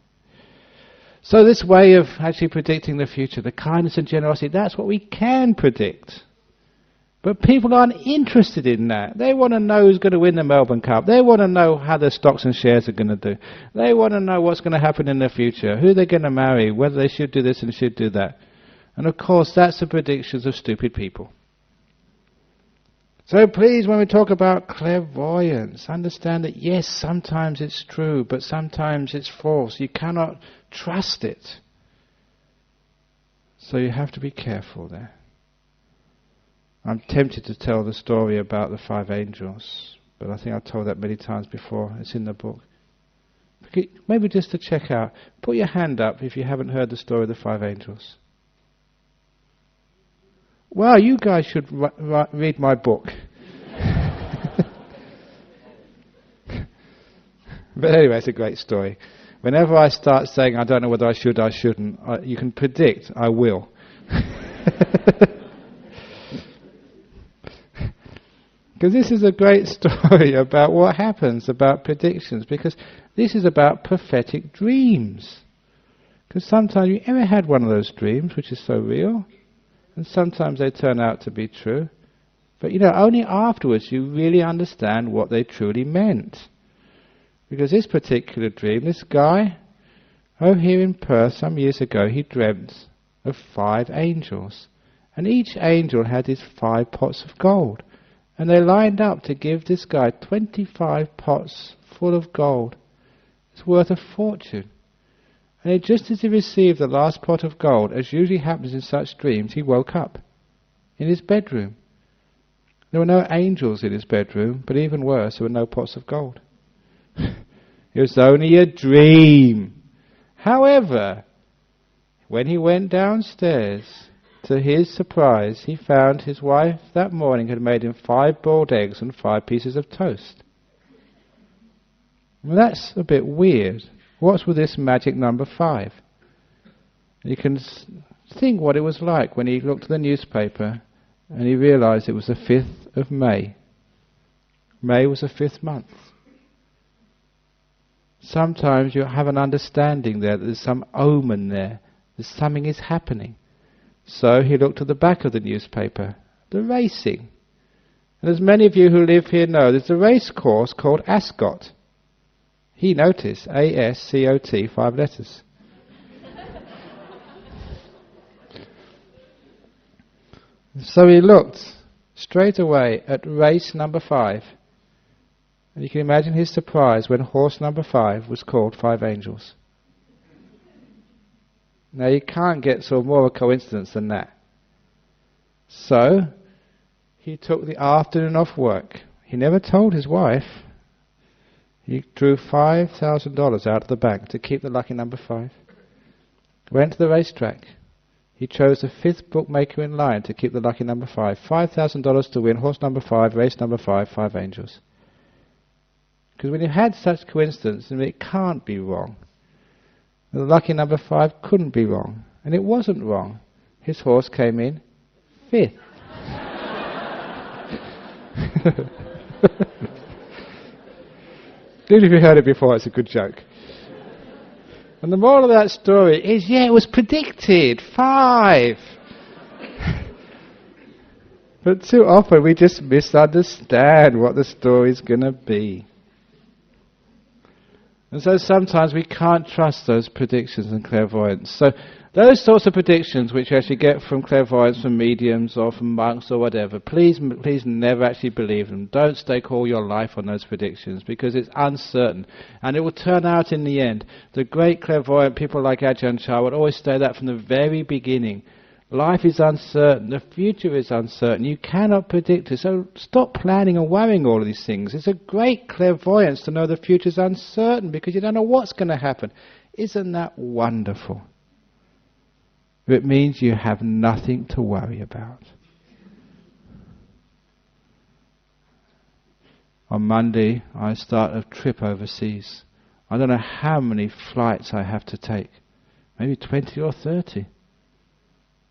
So this way of actually predicting the future, the kindness and generosity, that's what we can predict. But people aren't interested in that. They want to know who's going to win the Melbourne Cup. They want to know how their stocks and shares are going to do. They want to know what's going to happen in the future, who they're going to marry, whether they should do this and should do that. And of course, that's the predictions of stupid people. So please, when we talk about clairvoyance, understand that yes, sometimes it's true, but sometimes it's false. You cannot trust it. So you have to be careful there. I'm tempted to tell the story about the 5 angels, but I think I've told that many times before. It's in the book. Maybe just to check out, put your hand up if you haven't heard the story of the 5 angels. Well, you guys should read my book. But anyway, it's a great story. Whenever I start saying I don't know whether I should, I shouldn't, you can predict I will. Because this is a great story about what happens, about predictions, because this is about prophetic dreams. Because sometimes, you ever had one of those dreams, which is so real, and sometimes they turn out to be true, but only afterwards you really understand what they truly meant. Because this particular dream, this guy, here in Perth some years ago, he dreamt of 5 angels, and each angel had his 5 pots of gold. And they lined up to give this guy 25 pots full of gold. It's worth a fortune. And just as he received the last pot of gold, as usually happens in such dreams, he woke up in his bedroom. There were no angels in his bedroom, but even worse, there were no pots of gold. It was only a dream. However, when he went downstairs, to his surprise, he found his wife that morning had made him 5 boiled eggs and 5 pieces of toast. Well, that's a bit weird. What's with this magic number 5? You can think what it was like when he looked at the newspaper and he realized it was the 5th of May. May was the 5th month. Sometimes you have an understanding there that there's some omen there, that something is happening. So he looked at the back of the newspaper, the racing. And as many of you who live here know, there's a race course called Ascot. He noticed, A-S-C-O-T, 5 letters. So he looked straight away at race number 5. And you can imagine his surprise when horse number 5 was called 5 angels. Now you can't get sort of more of a coincidence than that. So, he took the afternoon off work. He never told his wife. He drew $5,000 out of the bank to keep the lucky number 5. Went to the racetrack. He chose the 5th bookmaker in line to keep the lucky number 5. $5,000 to win horse number 5, race number 5, 5 angels. Because when you had such coincidence, it can't be wrong. The lucky number 5 couldn't be wrong. And it wasn't wrong. His horse came in 5th. Even if you heard it before, it's a good joke. And the moral of that story is, it was predicted. 5! But too often we just misunderstand what the story's going to be. And so sometimes we can't trust those predictions and clairvoyance. So those sorts of predictions which you actually get from clairvoyance, from mediums or from monks or whatever, please never actually believe them. Don't stake all your life on those predictions because it's uncertain. And it will turn out in the end. The great clairvoyant people like Ajahn Chah would always say that from the very beginning. Life is uncertain. The future is uncertain. You cannot predict it. So stop planning and worrying all of these things. It's a great clairvoyance to know the future is uncertain because you don't know what's going to happen. Isn't that wonderful? It means you have nothing to worry about. On Monday, I start a trip overseas. I don't know how many flights I have to take. Maybe 20 or 30.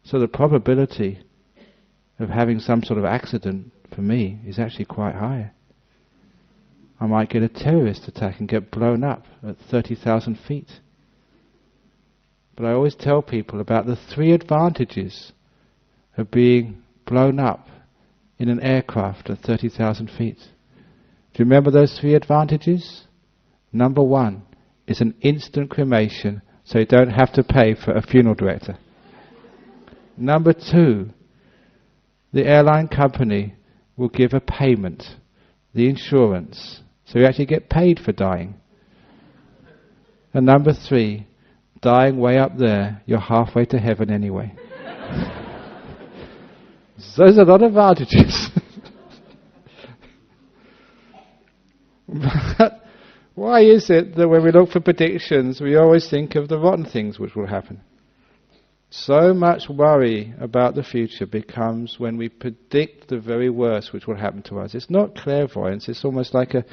So the probability of having some sort of accident for me is actually quite high. I might get a terrorist attack and get blown up at 30,000 feet. But I always tell people about the 3 advantages of being blown up in an aircraft at 30,000 feet. Do you remember those 3 advantages? Number 1 is an instant cremation, so you don't have to pay for a funeral director. Number 2, the airline company will give a payment, the insurance, so you actually get paid for dying. And number 3, dying way up there, you're halfway to heaven anyway. So there's a lot of advantages. But why is it that when we look for predictions, we always think of the rotten things which will happen? So much worry about the future becomes when we predict the very worst which will happen to us. It's not clairvoyance, it's almost like a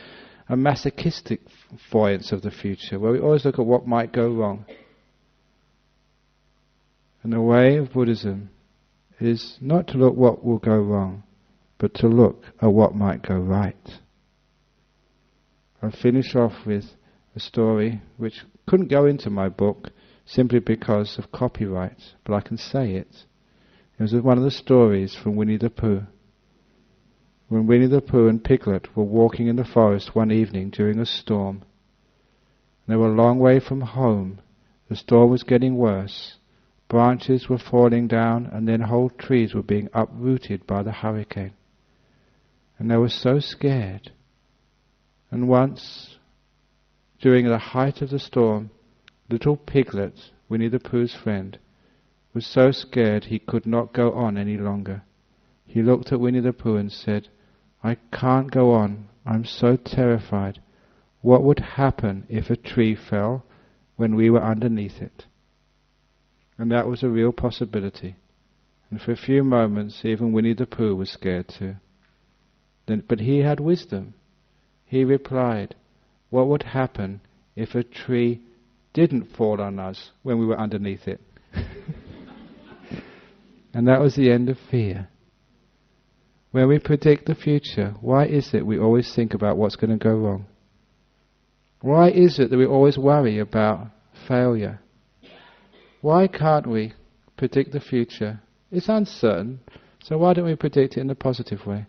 masochistic voyance of the future, where we always look at what might go wrong. And the way of Buddhism is not to look what will go wrong, but to look at what might go right. I'll finish off with a story which couldn't go into my book simply because of copyright, but I can say it. It was one of the stories from Winnie the Pooh. When Winnie the Pooh and Piglet were walking in the forest one evening during a storm. They were a long way from home. The storm was getting worse. Branches were falling down, and then whole trees were being uprooted by the hurricane. And they were so scared. And once, during the height of the storm, little Piglet, Winnie the Pooh's friend, was so scared he could not go on any longer. He looked at Winnie the Pooh and said, "I can't go on. I'm so terrified. What would happen if a tree fell when we were underneath it?" And that was a real possibility. And for a few moments, even Winnie the Pooh was scared too. But he had wisdom. He replied, "What would happen if a tree didn't fall on us when we were underneath it?" And that was the end of fear. When we predict the future, why is it we always think about what's going to go wrong? Why is it that we always worry about failure? Why can't we predict the future? It's uncertain, so why don't we predict it in a positive way?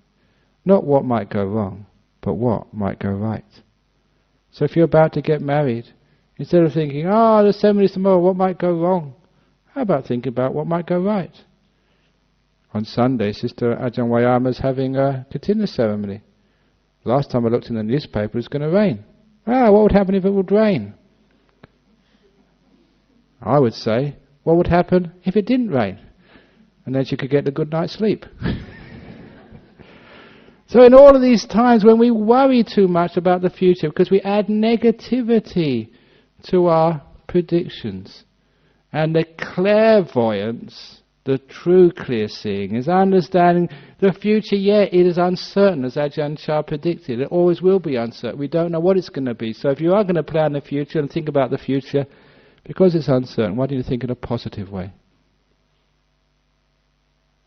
Not what might go wrong, but what might go right. So if you're about to get married, instead of thinking, the ceremony's tomorrow, what might go wrong? How about thinking about what might go right? On Sunday, Sister Ajahn Brahmavamso is having a Katina ceremony. Last time I looked in the newspaper, it was going to rain. What would happen if it would rain? I would say, what would happen if it didn't rain? And then she could get a good night's sleep. So in all of these times when we worry too much about the future, because we add negativity to our predictions, and the clairvoyance, the true clear seeing, is understanding the future, it is uncertain, as Ajahn Chah predicted. It always will be uncertain. We don't know what it's going to be. So if you are going to plan the future and think about the future, because it's uncertain, why don't you think in a positive way?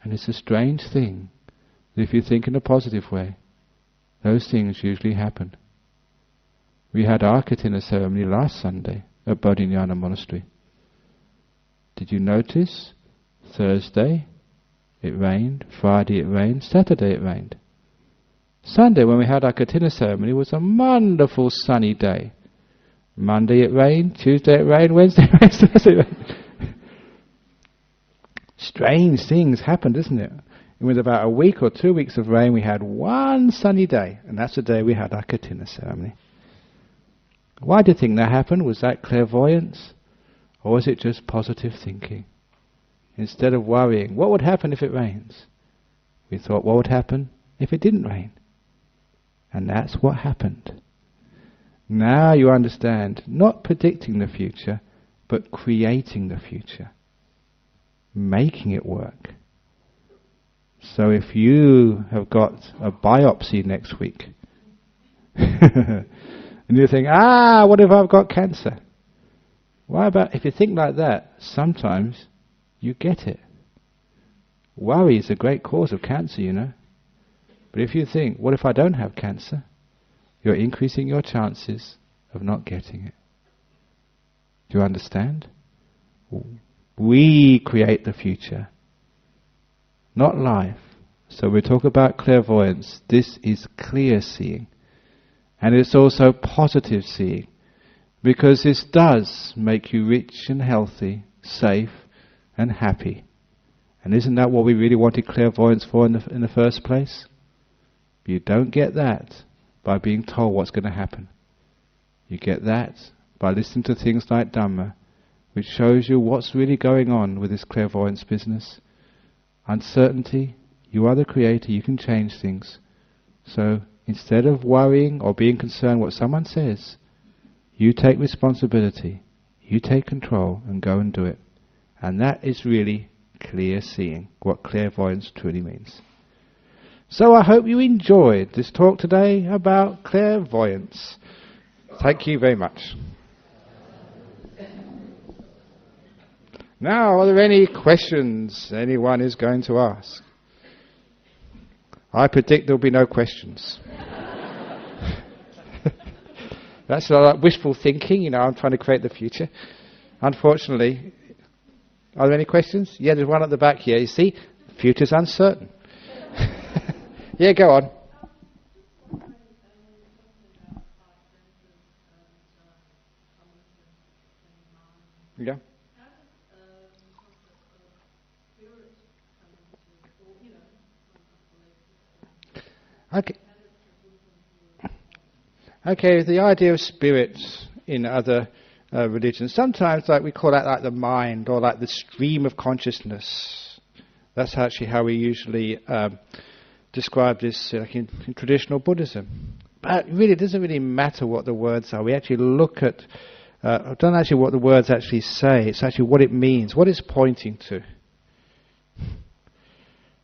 And it's a strange thing that if you think in a positive way, those things usually happen. We had our Katina ceremony last Sunday at Bodhinyana Monastery. Did you notice? Thursday it rained, Friday it rained, Saturday it rained. Sunday when we had our Katina ceremony was a wonderful sunny day. Monday it rained, Tuesday it rained, Wednesday it rained, Thursday it rained. Strange things happened, isn't it? With about a week or 2 weeks of rain, we had one sunny day, and that's the day we had our Katina ceremony. Why do you think that happened? Was that clairvoyance? Or was it just positive thinking? Instead of worrying, what would happen if it rains? We thought, what would happen if it didn't rain? And that's what happened. Now you understand, not predicting the future, but creating the future. Making it work. So if you have got a biopsy next week, and you think, what if I've got cancer? Why about, if you think like that, sometimes you get it. Worry is a great cause of cancer, you know. But if you think, what if I don't have cancer? You're increasing your chances of not getting it. Do you understand? We create the future, not life. So we talk about clairvoyance. This is clear seeing. And it's also positive seeing. Because this does make you rich and healthy, safe and happy. And isn't that what we really wanted clairvoyance for in the first place? You don't get that by being told what's going to happen. You get that by listening to things like Dhamma, which shows you what's really going on with this clairvoyance business. Uncertainty, You are the creator, you can change things. So instead of worrying or being concerned what someone says, you take responsibility, you take control and go and do it. And that is really clear seeing, what clairvoyance truly means. So I hope you enjoyed this talk today about clairvoyance. Thank you very much. Now, are there any questions anyone is going to ask? I predict there'll be no questions. That's like wishful thinking, I'm trying to create the future. Unfortunately, are there any questions? Yeah, there's one at the back here. You see, the future's uncertain. Yeah, go on. Yeah. Okay, the idea of spirits in other religions, sometimes like we call that like the mind or like the stream of consciousness. That's actually how we usually describe this in traditional Buddhism. But really, it doesn't really matter what the words are. We actually look at, don't actually what the words actually say, it's actually what it means, what it's pointing to.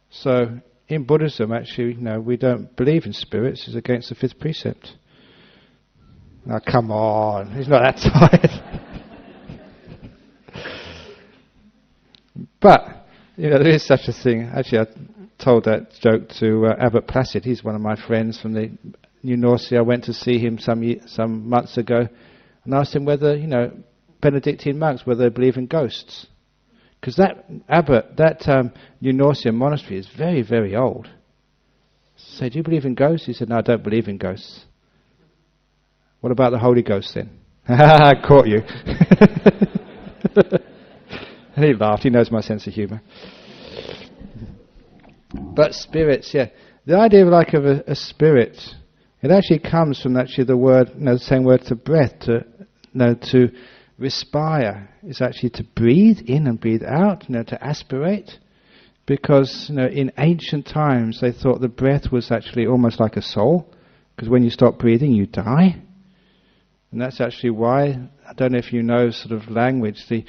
So, in Buddhism, actually, we don't believe in spirits. It's against the fifth precept. Now, come on, he's not that tired. But, there is such a thing. Actually, I told that joke to Abbot Placid. He's one of my friends from the New Norcia. I went to see him some months ago and asked him whether, Benedictine monks, whether they believe in ghosts. Because that abbot, that New Norcia monastery is very, very old. So, do you believe in ghosts? He said, no, I don't believe in ghosts. What about the Holy Ghost then? I caught you. And he laughed. He knows my sense of humour. But spirits, yeah. The idea of a spirit, it actually comes from actually the word, the same word to breath, to respire. Is actually to breathe in and breathe out, to aspirate. Because, in ancient times they thought the breath was actually almost like a soul. Because when you stop breathing, you die. And that's actually why, I don't know if you know sort of language, the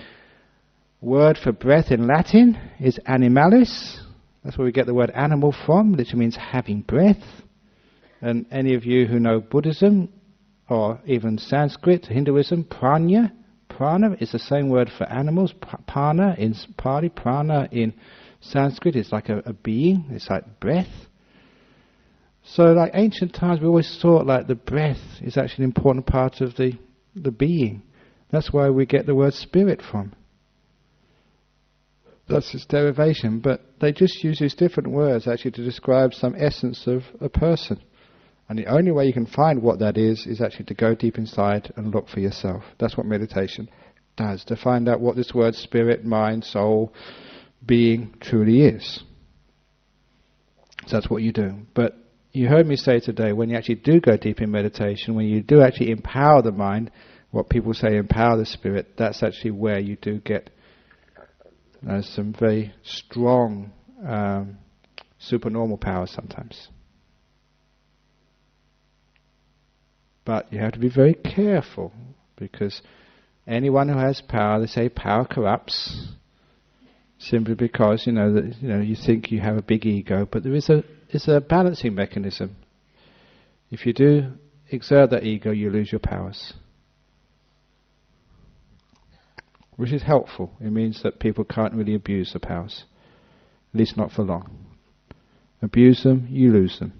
word for breath in Latin is animalis. That's where we get the word animal from, literally means having breath. And any of you who know Buddhism, or even Sanskrit, Hinduism, prana is the same word for animals. Prana in Pali, prana in Sanskrit is like a being, it's like breath. So like ancient times we always thought like the breath is actually an important part of the being. That's where we get the word spirit from. That's its derivation, but they just use these different words actually to describe some essence of a person. And the only way you can find what that is actually to go deep inside and look for yourself. That's what meditation does, to find out what this word spirit, mind, soul, being truly is. So that's what you do. But you heard me say today, when you actually do go deep in meditation, when you do actually empower the mind, what people say empower the spirit, that's actually where you do get some very strong supernormal powers sometimes. But you have to be very careful, because anyone who has power, they say power corrupts, simply because you think you have a big ego, but there is a balancing mechanism. If you do exert that ego, you lose your powers, which is helpful. It means that people can't really abuse the powers, at least not for long. Abuse them, you lose them.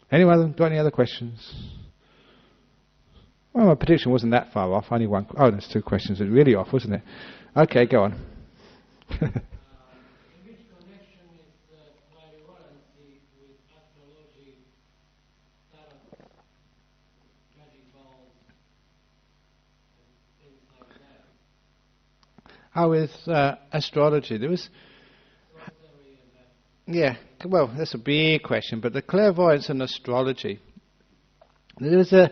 Anyone got any other questions? Well, my prediction wasn't that far off. Only one. Oh, there's two questions. It's really off, wasn't it? Okay, go on. In which connection is clairvoyance with astrology, tarot, magic balls, and things like that? Oh, with astrology, there was. Yeah, well, that's a big question, but the clairvoyance and astrology. There was a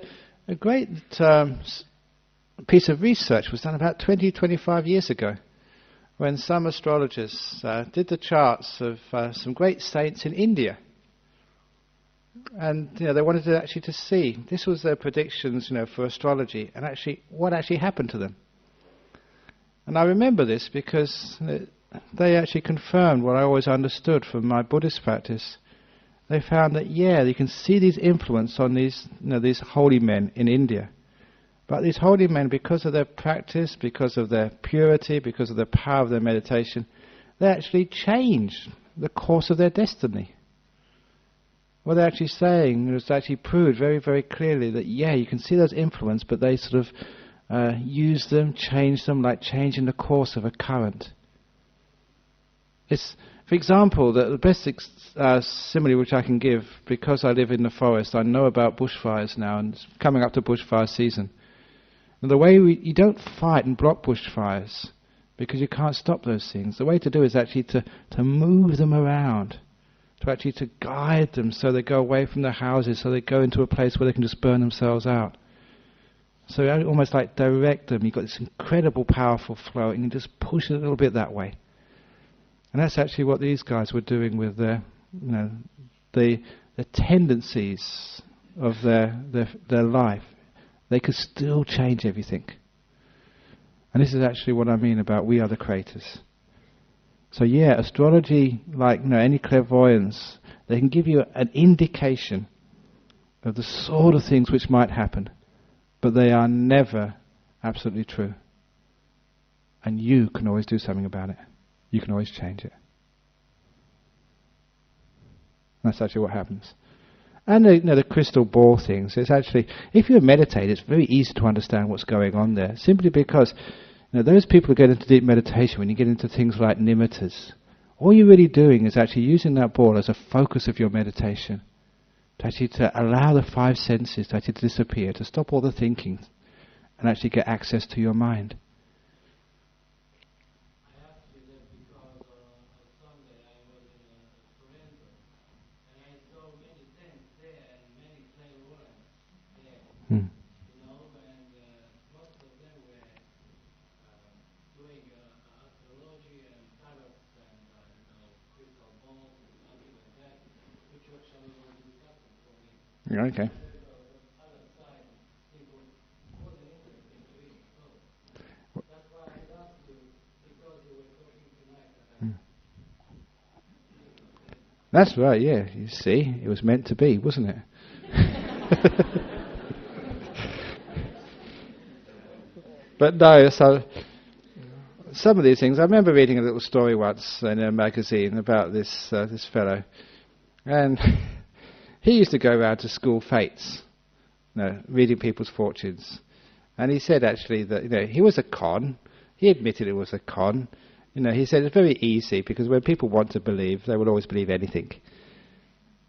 great piece of research was done about 20, 25 years ago when some astrologers did the charts of some great saints in India. And they wanted to actually to see, this was their predictions for astrology, and actually what actually happened to them. And I remember this because they actually confirmed what I always understood from my Buddhist practice. They found that, you can see these influence on these holy men in India. But these holy men, because of their practice, because of their purity, because of the power of their meditation, they actually changed the course of their destiny. What they're actually saying is actually proved very, very clearly that, you can see those influence, but they sort of use them, change them, like changing the course of a current. It's, for example, the best simile which I can give, because I live in the forest, I know about bushfires now, and it's coming up to bushfire season. And the way you don't fight and block bushfires, because you can't stop those things. The way to do is actually to move them around, to guide them so they go away from their houses, so they go into a place where they can just burn themselves out. So you almost like direct them. You've got this incredible powerful flow, and you just push it a little bit that way. And that's actually what these guys were doing with their, the tendencies of their life. They could still change everything. And this is actually what I mean about we are the creators. So astrology, like any clairvoyance, they can give you an indication of the sort of things which might happen, but they are never absolutely true. And you can always do something about it. You can always change it. That's actually what happens. And the crystal ball things, it's actually, if you meditate, it's very easy to understand what's going on there, simply because those people who get into deep meditation, when you get into things like nimittas, all you're really doing is actually using that ball as a focus of your meditation, to allow the five senses to actually disappear, to stop all the thinking, and actually get access to your mind. Hmm. Most of them were doing astrology and tarots and crystal balls and something like that, which actually was disgusting for me. Okay. The other side, people wasn't interested to it at all. That's why I asked you, because you were talking tonight. That's right, you see, it was meant to be, wasn't it? But no, so some of these things, I remember reading a little story once in a magazine about this fellow, and he used to go around to school fates, reading people's fortunes, and he said actually that he was a con. He admitted it was a con. He said it's very easy because when people want to believe, they will always believe anything,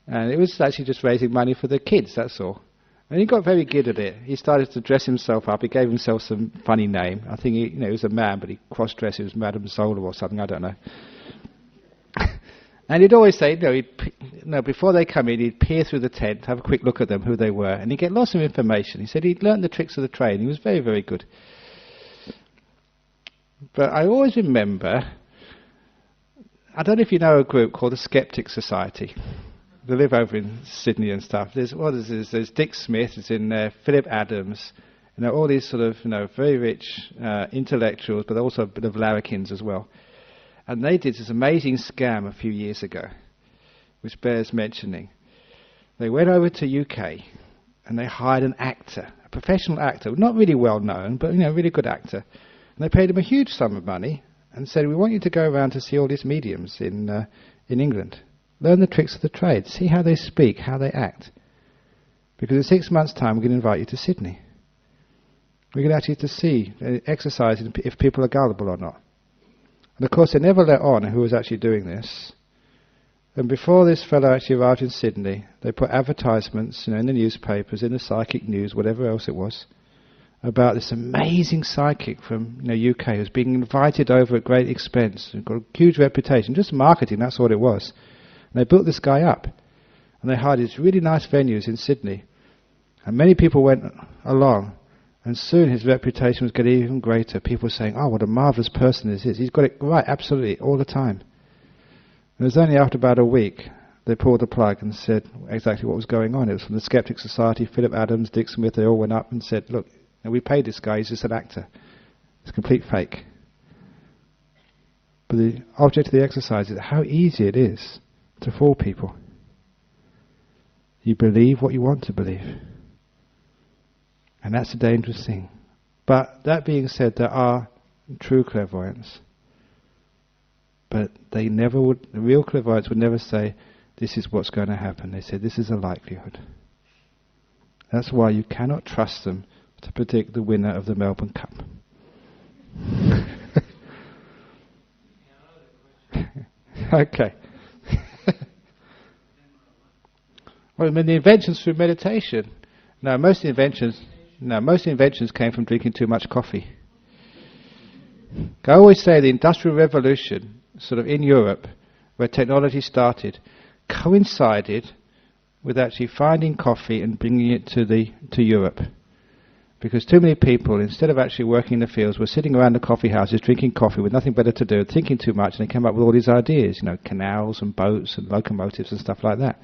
and it was actually just raising money for the kids. That's all. And he got very good at it. He started to dress himself up. He gave himself some funny name. I think he was a man, but he cross-dressed. It was Madame Zola or something. I don't know. And he'd always say, before they come in, he'd peer through the tent, have a quick look at them, who they were, and he'd get lots of information. He said he'd learned the tricks of the trade. He was very, very good. But I always remember, I don't know if you know a group called the Skeptic Society. They live over in Sydney and stuff. There's Dick Smith, there's in there, Philip Adams, all these sort of very rich intellectuals, but also a bit of larrikins as well. And they did this amazing scam a few years ago, which bears mentioning. They went over to UK and they hired an actor, a professional actor, not really well known, but a really good actor. And they paid him a huge sum of money and said, "We want you to go around to see all these mediums in England. Learn the tricks of the trade. See how they speak, how they act. Because in 6 months' time, we're going to invite you to Sydney. We're going to actually to see, exercise if people are gullible or not." And of course, they never let on who was actually doing this. And before this fellow actually arrived in Sydney, they put advertisements, in the newspapers, in the psychic news, whatever else it was, about this amazing psychic from UK who's being invited over at great expense and got a huge reputation. Just marketing, that's what it was. And they built this guy up, and they hired these really nice venues in Sydney, and many people went along, And soon his reputation was getting even greater. People were saying, "Oh, what a marvellous person this is. He's got it right, absolutely, all the time." And it was only after about a week they pulled the plug and said exactly what was going on. It was from the Skeptic Society, Philip Adams, Dick Smith, they all went up and said, "Look, we paid this guy, he's just an actor. It's a complete fake." But the object of the exercise is how easy it is to fool people. You believe what you want to believe. And that's a dangerous thing. But that being said, there are true clairvoyants. But they never would, the real clairvoyants would never say, "This is what's going to happen." They say, "This is a likelihood." That's why you cannot trust them to predict the winner of the Melbourne Cup. Okay. Well, I mean, the inventions through meditation. Most of the inventions came from drinking too much coffee. I always say the Industrial Revolution, sort of in Europe, where technology started, coincided with actually finding coffee and bringing it to Europe. Because too many people, instead of actually working in the fields, were sitting around the coffee houses drinking coffee with nothing better to do, thinking too much, and they came up with all these ideas, canals and boats and locomotives and stuff like that.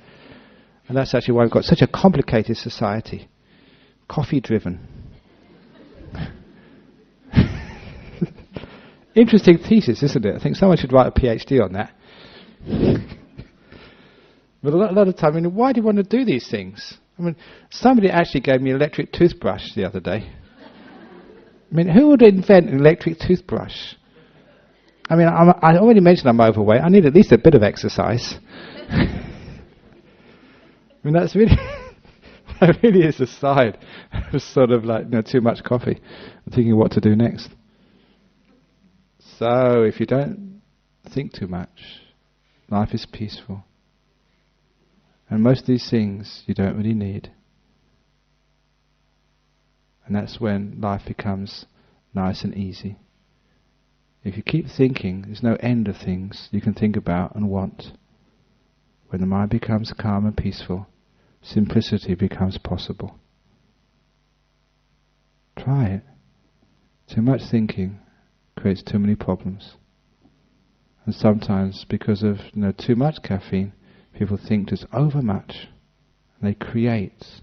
And that's actually why we've got such a complicated society. Coffee-driven. Interesting thesis, isn't it? I think someone should write a PhD on that. But a lot of time, why do you want to do these things? Somebody actually gave me an electric toothbrush the other day. Who would invent an electric toothbrush? I already mentioned I'm overweight. I need at least a bit of exercise. That's really... That really is a side of sort of too much coffee and thinking what to do next. So if you don't think too much, life is peaceful. And most of these things you don't really need. And that's when life becomes nice and easy. If you keep thinking, there's no end of things you can think about and want. When the mind becomes calm and peaceful, simplicity becomes possible. Try it. Too much thinking creates too many problems. And sometimes because of too much caffeine, people think there's overmuch. And they create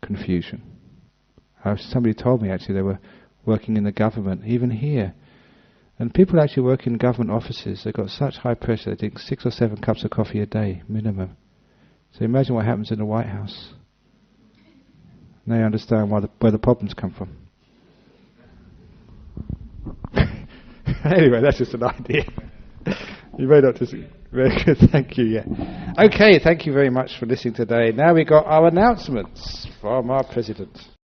confusion. Somebody told me actually they were working in the government, even here. And people actually work in government offices, they've got such high pressure, they drink 6 or 7 cups of coffee a day, minimum. So imagine what happens in the White House. And they understand where the problems come from. Anyway, that's just an idea. You may not disagree. Very good, thank you, yeah. Okay, thank you very much for listening today. Now we got our announcements from our President.